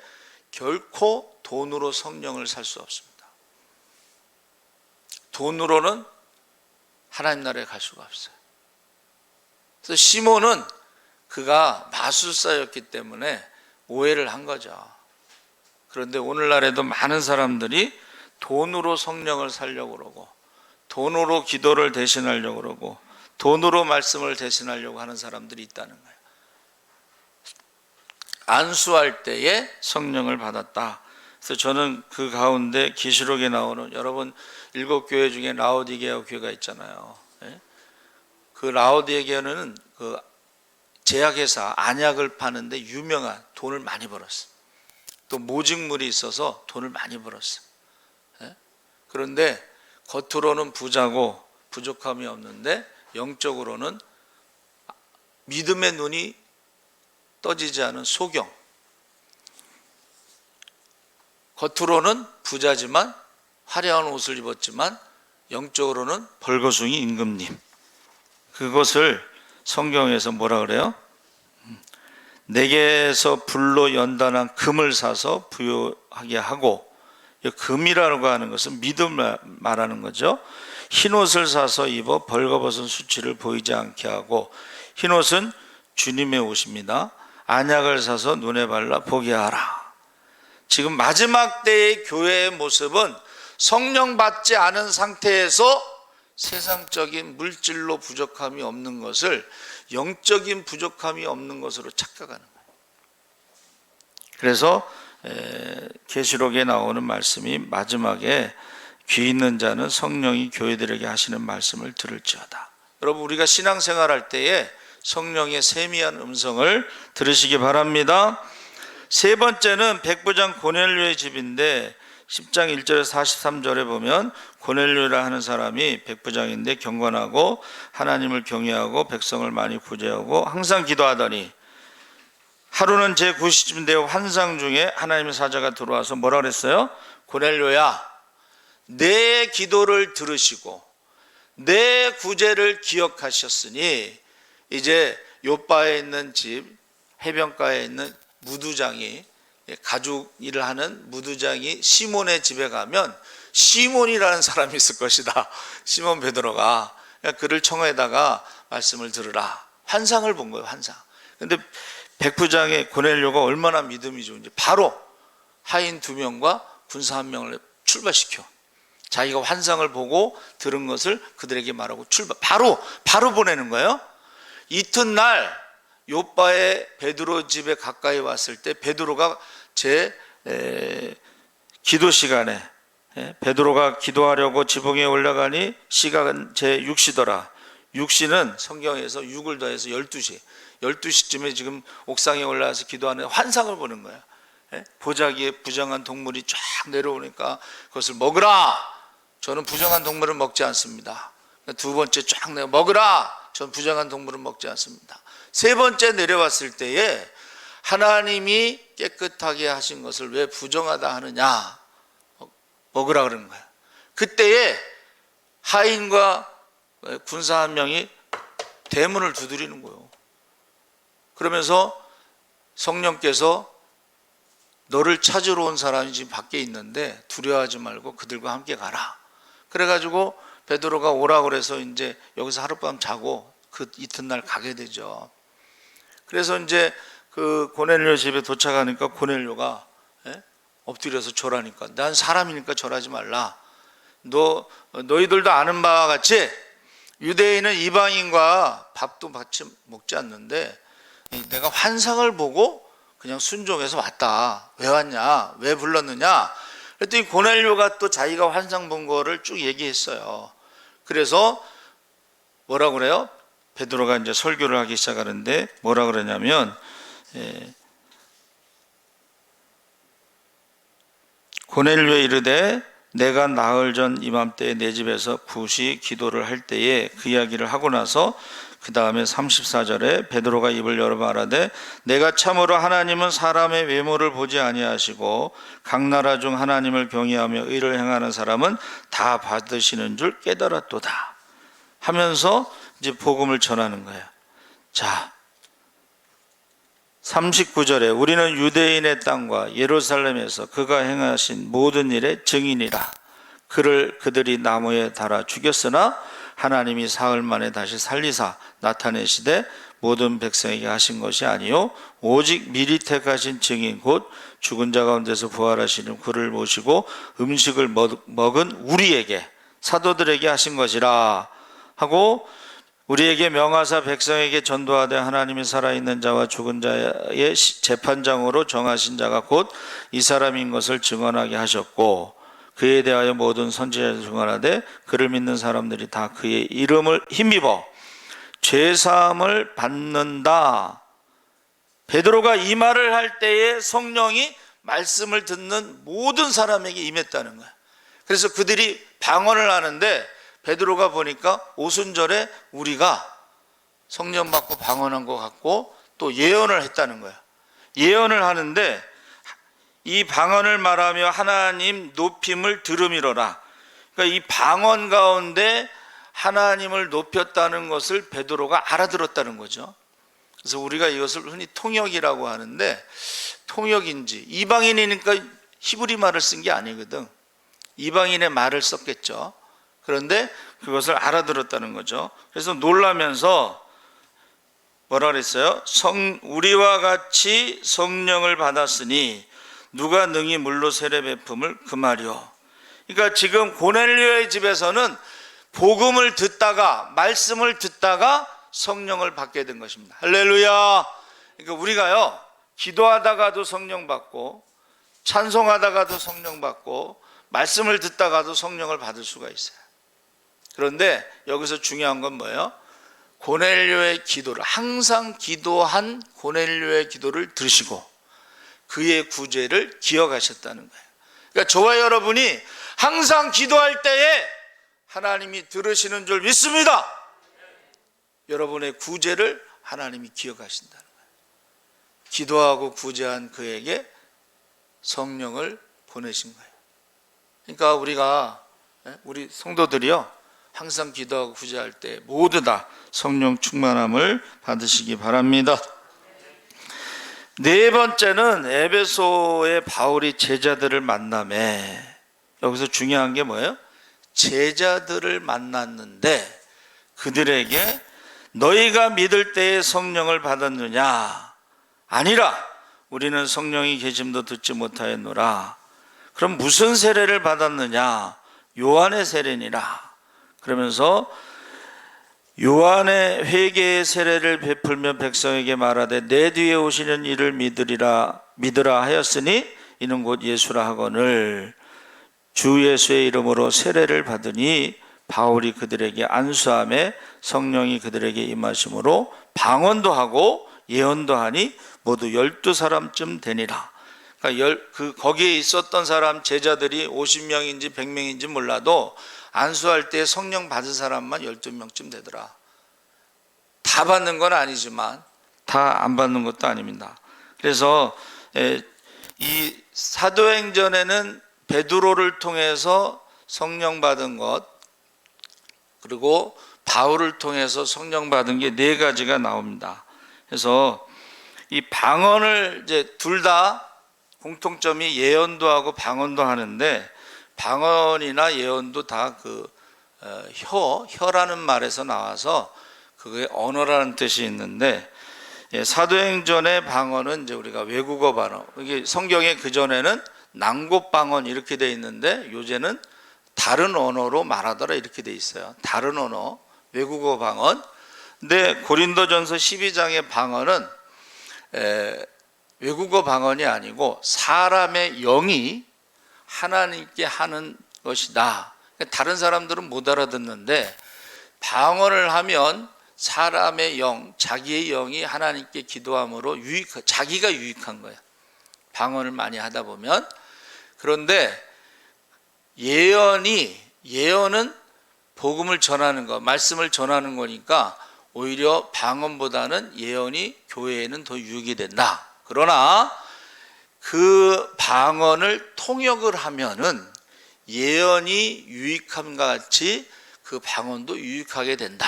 결코 돈으로 성령을 살 수 없습니다. 돈으로는 하나님 나라에 갈 수가 없어요. 그래서 시몬은 그가 마술사였기 때문에 오해를 한 거죠. 그런데 오늘날에도 많은 사람들이 돈으로 성령을 살려고 그러고 돈으로 기도를 대신하려고 그러고 돈으로 말씀을 대신하려고 하는 사람들이 있다는 거예요. 안수할 때에 성령을 받았다. 그래서 저는 그 가운데 계시록에 나오는, 여러분 7교회 중에 라오디게아 교회가 있잖아요. 그 라오디게아는 그 제약회사 안약을 파는데 유명한, 돈을 많이 벌었어요. 또 모직물이 있어서 돈을 많이 벌었어요. 그런데 겉으로는 부자고 부족함이 없는데 영적으로는 믿음의 눈이 떠지지 않은 소경. 겉으로는 부자지만 화려한 옷을 입었지만 영적으로는 벌거숭이 임금님. 그것을 성경에서 뭐라 그래요? 내게서 불로 연단한 금을 사서 부요하게 하고, 금이라고 하는 것은 믿음을 말하는 거죠. 흰옷을 사서 입어 벌거벗은 수치를 보이지 않게 하고, 흰옷은 주님의 옷입니다. 안약을 사서 눈에 발라 보게 하라. 지금 마지막 때의 교회의 모습은 성령 받지 않은 상태에서 세상적인 물질로 부족함이 없는 것을 영적인 부족함이 없는 것으로 착각하는 거예요. 그래서 계시록에 나오는 말씀이 마지막에 귀 있는 자는 성령이 교회들에게 하시는 말씀을 들을지어다. 여러분, 우리가 신앙생활할 때에 성령의 세미한 음성을 들으시기 바랍니다. 세 번째는 백부장 고넬료의 집인데 10장 1절에서 43절에 보면 고넬료라 하는 사람이 백부장인데 경건하고 하나님을 경외하고 백성을 많이 구제하고 항상 기도하더니 하루는 제9시쯤 되어 환상 중에 하나님의 사자가 들어와서 뭐라 그랬어요? 고넬료야, 내 기도를 들으시고 내 구제를 기억하셨으니 이제 요바에 있는 집 해변가에 있는 무두장이 가죽 일을 하는 무두장이 시몬의 집에 가면 시몬이라는 사람이 있을 것이다. 시몬 베드로가 그를 청하에다가 말씀을 들으라. 환상을 본 거예요. 환상. 근데 백부장의 고넬료가 얼마나 믿음이 좋은지 바로 하인 2명과 군사 1명을 출발시켜 자기가 환상을 보고 들은 것을 그들에게 말하고 바로 보내는 거예요. 이튿날 요바의 베드로 집에 가까이 왔을 때 베드로가 기도 시간에 베드로가 기도하려고 지붕에 올라가니 시각은 제6시더라. 6시는 성경에서 6을 더해서 12시쯤에 지금 옥상에 올라와서 기도하는 환상을 보는 거야. 보자기에 부정한 동물이 쫙 내려오니까 그것을 먹으라. 저는 부정한 동물을 먹지 않습니다. 두 번째 쫙 내려 먹으라. 전 부정한 동물은 먹지 않습니다. 세 번째 내려왔을 때에 하나님이 깨끗하게 하신 것을 왜 부정하다 하느냐, 먹으라 그러는 거예요. 그때에 하인과 군사 1명이 대문을 두드리는 거예요. 그러면서 성령께서 너를 찾으러 온 사람이 지금 밖에 있는데 두려워하지 말고 그들과 함께 가라. 그래가지고 베드로가 오라 그래서 이제 여기서 하룻밤 자고 그 이튿날 가게 되죠. 그래서 이제 그 고넬료 집에 도착하니까 고넬료가 엎드려서 절하니까 난 사람이니까 절하지 말라. 너희들도 아는 바와 같이 유대인은 이방인과 밥도 같이 먹지 않는데 내가 환상을 보고 그냥 순종해서 왔다. 왜 왔냐? 왜 불렀느냐? 그랬더니 고넬료가 또 자기가 환상 본 거를 쭉 얘기했어요. 그래서 뭐라 그래요? 베드로가 이제 설교를 하기 시작하는데 뭐라 그러냐면 고넬료에 이르되 내가 나흘 전 이맘때에 내 집에서 굿이 기도를 할 때에 그 이야기를 하고 나서 그 다음에 34절에 베드로가 입을 열어 말하되 내가 참으로 하나님은 사람의 외모를 보지 아니하시고 각 나라 중 하나님을 경외하며 의를 행하는 사람은 다 받으시는 줄 깨달았도다 하면서 이제 복음을 전하는 거예요. 자, 39절에 우리는 유대인의 땅과 예루살렘에서 그가 행하신 모든 일의 증인이라. 그들이 나무에 달아 죽였으나 하나님이 사흘 만에 다시 살리사 나타내시되 모든 백성에게 하신 것이 아니요 오직 미리 택하신 증인 곧 죽은 자 가운데서 부활하시는 그를 모시고 음식을 먹은 우리에게 사도들에게 하신 것이라 하고 우리에게 명하사 백성에게 전도하되 하나님이 살아있는 자와 죽은 자의 재판장으로 정하신 자가 곧 이 사람인 것을 증언하게 하셨고 그에 대하여 모든 선지자를 증언하되 그를 믿는 사람들이 다 그의 이름을 힘입어 죄사함을 받는다. 베드로가 이 말을 할 때에 성령이 말씀을 듣는 모든 사람에게 임했다는 거야. 그래서 그들이 방언을 하는데 베드로가 보니까 오순절에 우리가 성령 받고 방언한 것 같고 또 예언을 했다는 거야. 예언을 하는데 이 방언을 말하며 하나님 높임을 들음이로라. 그러니까 이 방언 가운데 하나님을 높였다는 것을 베드로가 알아들었다는 거죠. 그래서 우리가 이것을 흔히 통역이라고 하는데 통역인지 이방인이니까 히브리 말을 쓴 게 아니거든. 이방인의 말을 썼겠죠. 그런데 그것을 알아들었다는 거죠. 그래서 놀라면서 뭐라 그랬어요? 우리와 같이 성령을 받았으니 누가 능히 물로 세례 베품을 그 말이요. 그러니까 지금 고넬료의 집에서는 복음을 듣다가 말씀을 듣다가 성령을 받게 된 것입니다. 할렐루야. 그러니까 우리가요 기도하다가도 성령 받고 찬송하다가도 성령 받고 말씀을 듣다가도 성령을 받을 수가 있어요. 그런데 여기서 중요한 건 뭐예요? 고넬료의 기도를, 항상 기도한 고넬료의 기도를 들으시고 그의 구제를 기억하셨다는 거예요. 그러니까 저와 여러분이 항상 기도할 때에 하나님이 들으시는 줄 믿습니다. 여러분의 구제를 하나님이 기억하신다는 거예요. 기도하고 구제한 그에게 성령을 보내신 거예요. 그러니까 우리 성도들이요 항상 기도하고 구제할 때 모두 다 성령 충만함을 받으시기 바랍니다. 네 번째는 에베소의 바울이 제자들을 만나매, 여기서 중요한 게 뭐예요? 제자들을 만났는데 그들에게 너희가 믿을 때에 성령을 받았느냐? 아니라 우리는 성령이 계심도 듣지 못하였노라. 그럼 무슨 세례를 받았느냐? 요한의 세례니라. 그러면서 요한의 회개의 세례를 베풀며 백성에게 말하되 내 뒤에 오시는 이를 믿으라 하였으니 이는 곧 예수라 하거늘 주 예수의 이름으로 세례를 받으니 바울이 그들에게 안수함에 성령이 그들에게 임하심으로 방언도 하고 예언도 하니 모두 12사람쯤 되니라. 그러니까 거기에 있었던 사람 제자들이 50명인지 100명인지 몰라도 안수할 때 성령 받은 사람만 12명쯤 되더라. 다 받는 건 아니지만 다 안 받는 것도 아닙니다. 그래서 이 사도행전에는 베드로를 통해서 성령 받은 것, 그리고 바울을 통해서 성령 받은 게 네 가지가 나옵니다. 그래서 이 방언을 이제 둘 다 공통점이 예언도 하고 하는데 방언이나 예언도 다 혀라는 말에서 나와서 그게 언어라는 뜻이 있는데, 사도행전의 방언은 이제 우리가 외국어 방언, 이게 성경에 그 전에는 낭곱 방언 이렇게 돼 있는데 요새는 다른 언어로 말하더라 이렇게 돼 있어요. 다른 언어, 외국어 방언. 근데 고린도전서 12장의 방언은 외국어 방언이 아니고 사람의 영이 하나님께 하는 것이다. 다른 사람들은 못 알아듣는데 방언을 하면 사람의 영, 자기의 영이 하나님께 기도함으로 자기가 유익한 거예요. 방언을 많이 하다 보면. 그런데 예언은 복음을 전하는 거, 말씀을 전하는 거니까 오히려 방언보다는 예언이 교회에는 더 유익이 된다. 그러나 그 방언을 통역을 하면은 예언이 유익함과 같이 그 방언도 유익하게 된다.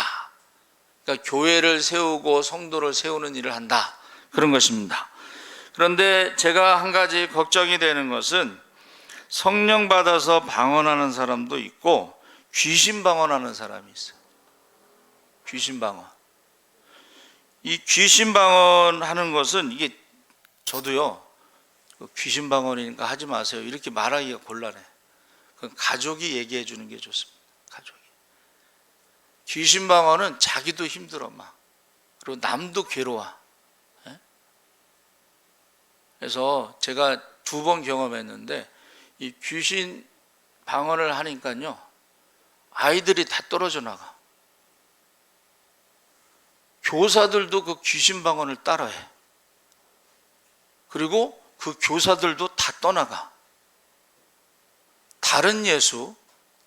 그러니까 교회를 세우고 성도를 세우는 일을 한다. 그런 것입니다. 그런데 제가 한 가지 걱정이 되는 것은 성령 받아서 방언하는 사람도 있고 귀신 방언하는 사람이 있어요. 귀신 방언. 이 귀신 방언하는 것은 이게 저도요 귀신 방언이니까 하지 마세요 이렇게 말하기가 곤란해. 그건 가족이 얘기해 주는 게 좋습니다. 가족이. 귀신 방언은 자기도 힘들어 막, 그리고 남도 괴로워. 그래서 제가 2번 경험했는데 이 귀신 방언을 하니까요 아이들이 다 떨어져 나가. 교사들도 그 귀신 방언을 따라해. 그리고 그 교사들도 다 떠나가. 다른 예수,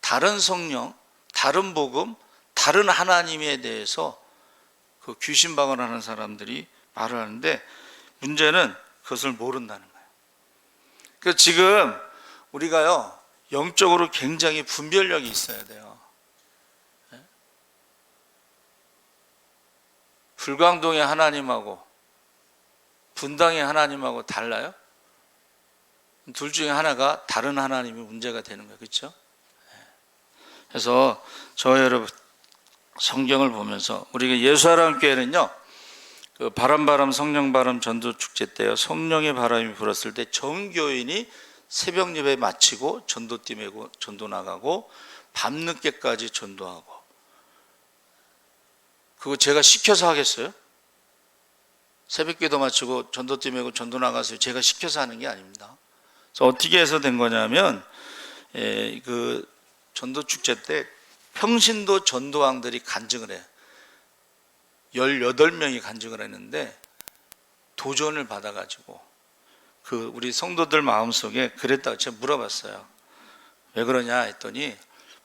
다른 성령, 다른 복음, 다른 하나님에 대해서 그 귀신 방언하는 사람들이 말을 하는데 문제는 그것을 모른다는 거예요. 그러니까 지금 우리가요 영적으로 굉장히 분별력이 있어야 돼요. 불광동의 하나님하고 분당의 하나님하고 달라요? 둘 중에 하나가 다른 하나님이 문제가 되는 거예요. 그렇죠? 그래서 저 여러분 성경을 보면서 우리가 예수하람 교회는요 그 바람 성령바람 전도축제 때요 성령의 바람이 불었을 때 전 교인이 새벽 예배 마치고 전도띠 메고 전도 나가고 밤늦게까지 전도하고. 그거 제가 시켜서 하겠어요? 새벽기도 마치고 전도팀 메고 전도 나가세요. 제가 시켜서 하는 게 아닙니다. 그래서 어떻게 해서 된 거냐면 그 전도 축제 때 평신도 전도왕들이 간증을 해요. 18명이 간증을 했는데 도전을 받아가지고 그 우리 성도들 마음속에 그랬다고 제가 물어봤어요. 왜 그러냐 했더니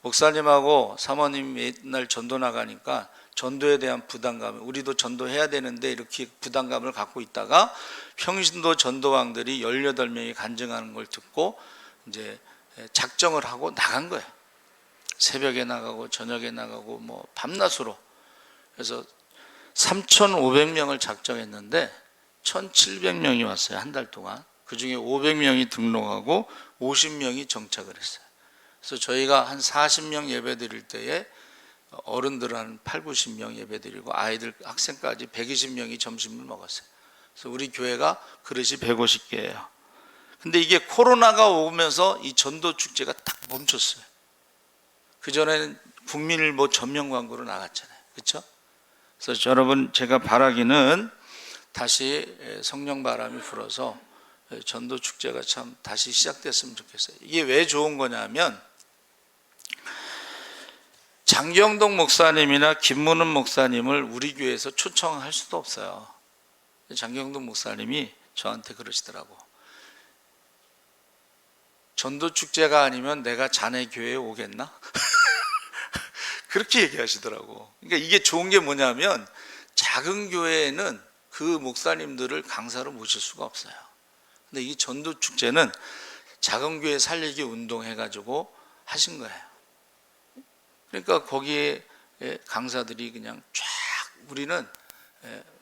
목사님하고 사모님 맨날 전도 나가니까 전도에 대한 부담감, 우리도 전도해야 되는데 이렇게 부담감을 갖고 있다가 평신도 전도왕들이 18명이 간증하는 걸 듣고 이제 작정을 하고 나간 거예요. 새벽에 나가고 저녁에 나가고 뭐 밤낮으로. 그래서 3,500명을 작정했는데 1,700명이 왔어요. 한 달 동안. 그중에 500명이 등록하고 50명이 정착을 했어요. 그래서 저희가 한 40명 예배 드릴 때에 어른들 한 8, 90명 예배 드리고 아이들 학생까지 120명이 점심을 먹었어요. 그래서 우리 교회가 그릇이 150개예요. 근데 이게 코로나가 오면서 이 전도 축제가 딱 멈췄어요. 그전에는 국민일보 전면 광고로 나갔잖아요. 그렇죠? 그래서 여러분 제가 바라기는 다시 성령 바람이 불어서 전도 축제가 참 다시 시작됐으면 좋겠어요. 이게 왜 좋은 거냐면 장경동 목사님이나 김문은 목사님을 우리 교회에서 초청할 수도 없어요. 장경동 목사님이 저한테 그러시더라고. 전도 축제가 아니면 내가 자네 교회에 오겠나? 그렇게 얘기하시더라고. 그러니까 이게 좋은 게 뭐냐면 작은 교회에는 그 목사님들을 강사로 모실 수가 없어요. 근데 이 전도 축제는 작은 교회 살리기 운동해가지고 하신 거예요. 그러니까 거기에 강사들이 그냥 쫙 우리는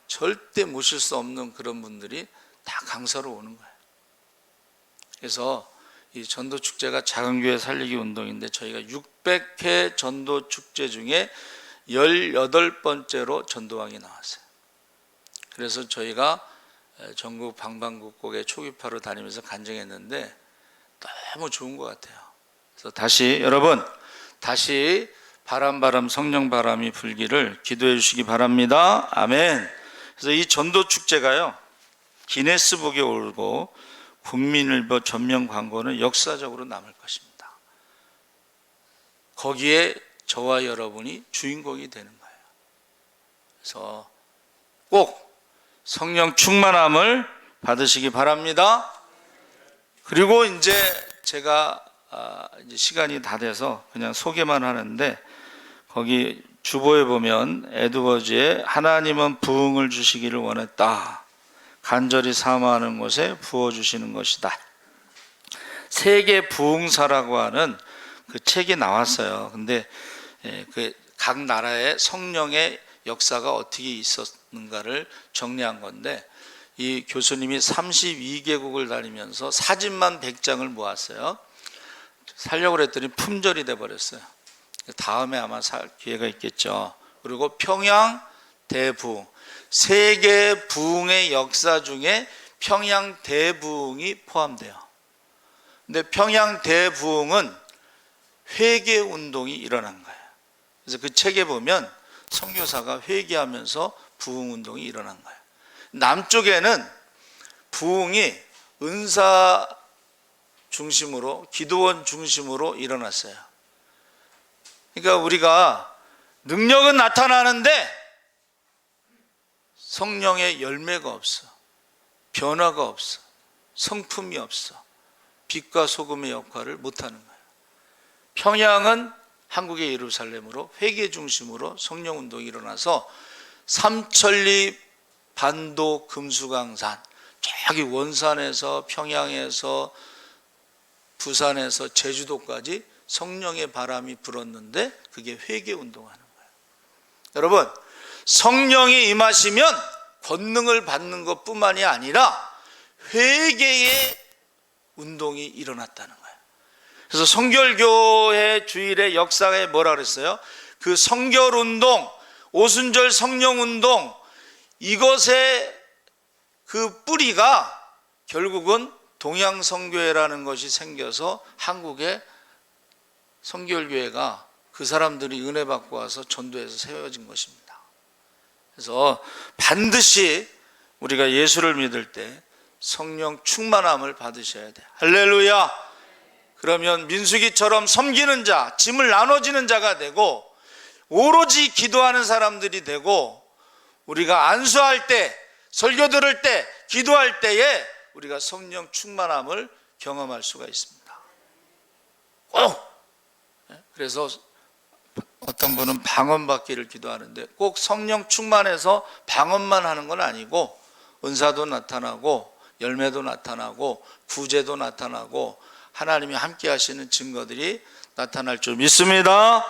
절대 모실 수 없는 그런 분들이 다 강사로 오는 거예요. 그래서 이 전도 축제가 작은 교회 살리기 운동인데 저희가 600회 전도 축제 중에 18번째로 전도왕이 나왔어요. 그래서 저희가 전국 방방곡곡에 초기파로 다니면서 간증했는데 너무 좋은 것 같아요. 그래서 다시 여러분 다시 바람 성령 바람이 불기를 기도해 주시기 바랍니다. 아멘. 그래서 이 전도 축제가요 기네스북에 오르고 국민일보 전면 광고는 역사적으로 남을 것입니다. 거기에 저와 여러분이 주인공이 되는 거예요. 그래서 꼭 성령 충만함을 받으시기 바랍니다. 그리고 이제 제가 이제 시간이 다 돼서 그냥 소개만 하는데 거기 주보에 보면 에드워즈의 하나님은 부흥을 주시기를 원했다. 간절히 사모하는 곳에 부어주시는 것이다. 세계 부흥사라고 하는 그 책이 나왔어요. 근데 그 각 나라의 성령의 역사가 어떻게 있었는가를 정리한 건데 이 교수님이 32개국을 다니면서 사진만 100장을 모았어요. 살려고 그랬더니 품절이 돼버렸어요. 다음에 아마 살 기회가 있겠죠. 그리고 평양 대부흥, 세계 부흥의 역사 중에 평양 대부흥이 포함돼요. 근데 평양 대부흥은 회개 운동이 일어난 거예요. 그래서 그 책에 보면 선교사가 회개하면서 부흥 운동이 일어난 거예요. 남쪽에는 부흥이 은사 중심으로 기도원 중심으로 일어났어요. 그러니까 우리가 능력은 나타나는데 성령의 열매가 없어. 변화가 없어. 성품이 없어. 빛과 소금의 역할을 못하는 거예요. 평양은 한국의 예루살렘으로 회개 중심으로 성령운동이 일어나서 삼천리 반도 금수강산, 저기 원산에서 평양에서 부산에서 제주도까지 성령의 바람이 불었는데 그게 회개 운동하는 거예요. 여러분, 성령이 임하시면 권능을 받는 것뿐만이 아니라 회개의 운동이 일어났다는 거예요. 그래서 성결교회 주일의 역사에 뭐라 그랬어요? 그 성결운동, 오순절 성령운동, 이것의 그 뿌리가 결국은 동양성교회라는 것이 생겨서 한국에 성결교회가 그 사람들이 은혜 받고 와서 전도해서 세워진 것입니다. 그래서 반드시 우리가 예수를 믿을 때 성령 충만함을 받으셔야 돼. 할렐루야. 그러면 민수기처럼 섬기는 자, 짐을 나눠지는 자가 되고 오로지 기도하는 사람들이 되고, 우리가 안수할 때, 설교 들을 때, 기도할 때에 우리가 성령 충만함을 경험할 수가 있습니다. 꼭! 그래서 어떤 분은 방언 받기를 기도하는데 꼭 성령 충만해서 방언만 하는 건 아니고 은사도 나타나고 열매도 나타나고 구제도 나타나고 하나님이 함께 하시는 증거들이 나타날 줄 믿습니다.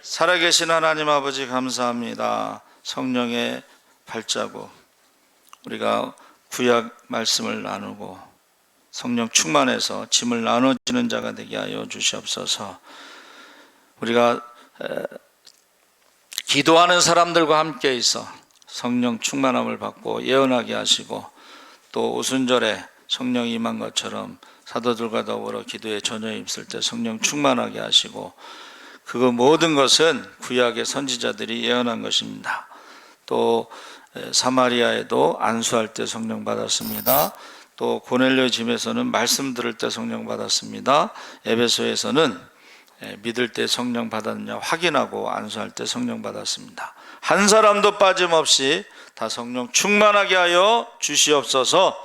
살아계신 하나님 아버지 감사합니다. 성령의 발자국, 우리가 구약 말씀을 나누고 성령 충만해서 짐을 나눠지는 자가 되게 하여 주시옵소서. 우리가 기도하는 사람들과 함께 있어 성령 충만함을 받고 예언하게 하시고, 또 오순절에 성령이 임한 것처럼 사도들과 더불어 기도에 전혀 힘쓸 때 성령 충만하게 하시고, 그거 모든 것은 구약의 선지자들이 예언한 것입니다. 또 사마리아에도 안수할 때 성령 받았습니다. 또 고넬료 집에서는 말씀 들을 때 성령 받았습니다. 에베소에서는 믿을 때 성령 받았느냐 확인하고 안수할 때 성령 받았습니다. 한 사람도 빠짐없이 다 성령 충만하게 하여 주시옵소서.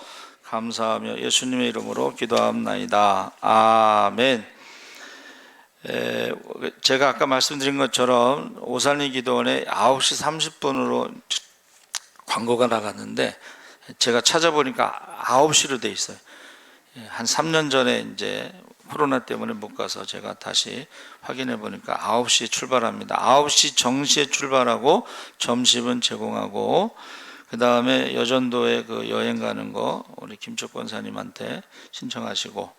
감사하며 예수님의 이름으로 기도합나이다. 아멘. 제가 아까 말씀드린 것처럼 오산리 기도원에 9시 30분으로 광고가 나갔는데 제가 찾아보니까 9시로 돼 있어요. 한 3년 전에 이제 코로나 때문에 못 가서 제가 다시 확인해 보니까 9시 출발합니다. 9시 정시에 출발하고 점심은 제공하고, 그 다음에 여전도에 그 여행 가는 거 우리 김철 권사님한테 신청하시고,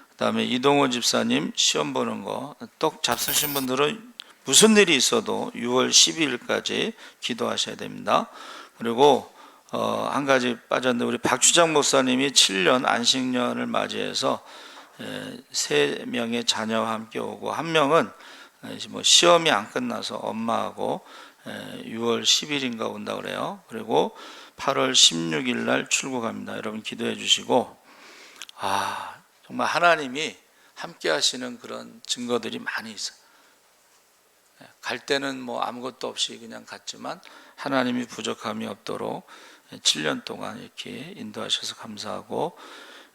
그 다음에 이동호 집사님 시험 보는 거 떡 잡수신 분들은 무슨 일이 있어도 6월 12일까지 기도하셔야 됩니다. 그리고 한 가지 빠졌는데, 우리 박주장 목사님이 7년 안식년을 맞이해서 3명의 자녀와 함께 오고, 한 명은 뭐 시험이 안 끝나서 엄마하고 6월 10일인가 온다 그래요. 그리고 8월 16일 날 출국합니다. 여러분 기도해 주시고, 정말 하나님이 함께 하시는 그런 증거들이 많이 있어요. 갈 때는 뭐 아무것도 없이 그냥 갔지만 하나님이 부족함이 없도록 7년 동안 이렇게 인도하셔서 감사하고,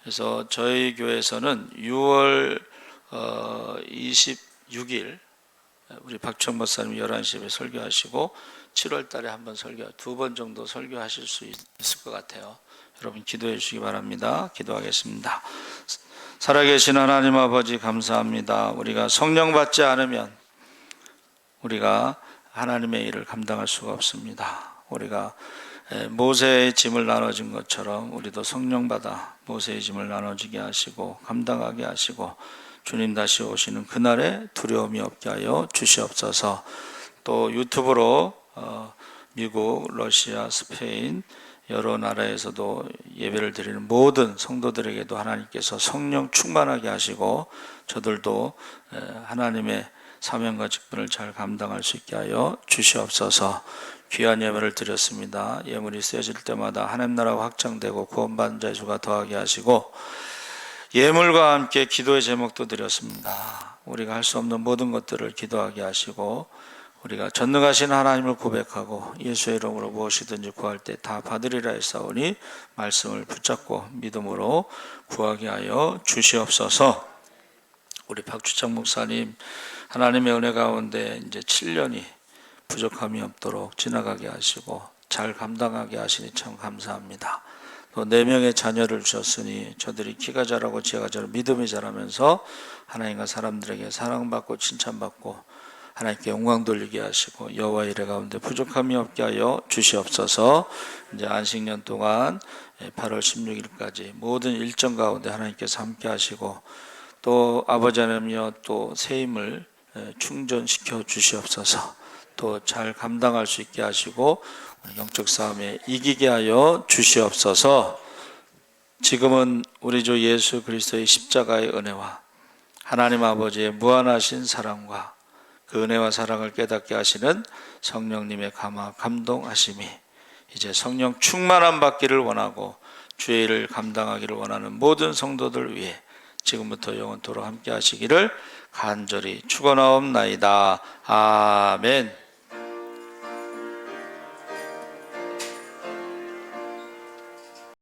그래서 저희 교회에서는 6월 26일 우리 박청 목사님 11시에 설교하시고 7월 달에 한번 설교, 2번 정도 설교하실 수 있을 것 같아요. 여러분 기도해 주시기 바랍니다. 기도하겠습니다. 살아계신 하나님 아버지 감사합니다. 우리가 성령 받지 않으면 우리가 하나님의 일을 감당할 수가 없습니다. 우리가 모세의 짐을 나눠준 것처럼 우리도 성령 받아 모세의 짐을 나눠지게 하시고 감당하게 하시고, 주님 다시 오시는 그날에 두려움이 없게 하여 주시옵소서. 또 유튜브로 미국, 러시아, 스페인 여러 나라에서도 예배를 드리는 모든 성도들에게도 하나님께서 성령 충만하게 하시고, 저들도 하나님의 사명과 직분을 잘 감당할 수 있게 하여 주시옵소서. 귀한 예물을 드렸습니다. 예물이 쓰여질 때마다 하나님 나라가 확장되고 구원받은 자의 수가 더하게 하시고, 예물과 함께 기도의 제목도 드렸습니다. 우리가 할 수 없는 모든 것들을 기도하게 하시고, 우리가 전능하신 하나님을 고백하고 예수의 이름으로 무엇이든지 구할 때 다 받으리라 했사오니 말씀을 붙잡고 믿음으로 구하게 하여 주시옵소서. 우리 박주창 목사님 하나님의 은혜 가운데 이제 7년이 부족함이 없도록 지나가게 하시고 잘 감당하게 하시니 참 감사합니다. 또 4명의 자녀를 주셨으니 저들이 키가 자라고 지혜가 자라고 믿음이 자라면서 하나님과 사람들에게 사랑받고 칭찬받고 하나님께 영광 돌리게 하시고 여호와의 일에 가운데 부족함이 없게 하여 주시옵소서. 이제 안식년 동안 8월 16일까지 모든 일정 가운데 하나님께서 함께 하시고, 또 아버지 하나님이여 또 새 힘을 충전시켜 주시옵소서. 또 잘 감당할 수 있게 하시고 영적 싸움에 이기게 하여 주시옵소서. 지금은 우리 주 예수 그리스도의 십자가의 은혜와 하나님 아버지의 무한하신 사랑과 그 은혜와 사랑을 깨닫게 하시는 성령님의 감동하심이 이제 성령 충만함 받기를 원하고 주의 일을 감당하기를 원하는 모든 성도들 위해 지금부터 영원토록 함께 하시기를 간절히 축원하옵나이다. 아멘.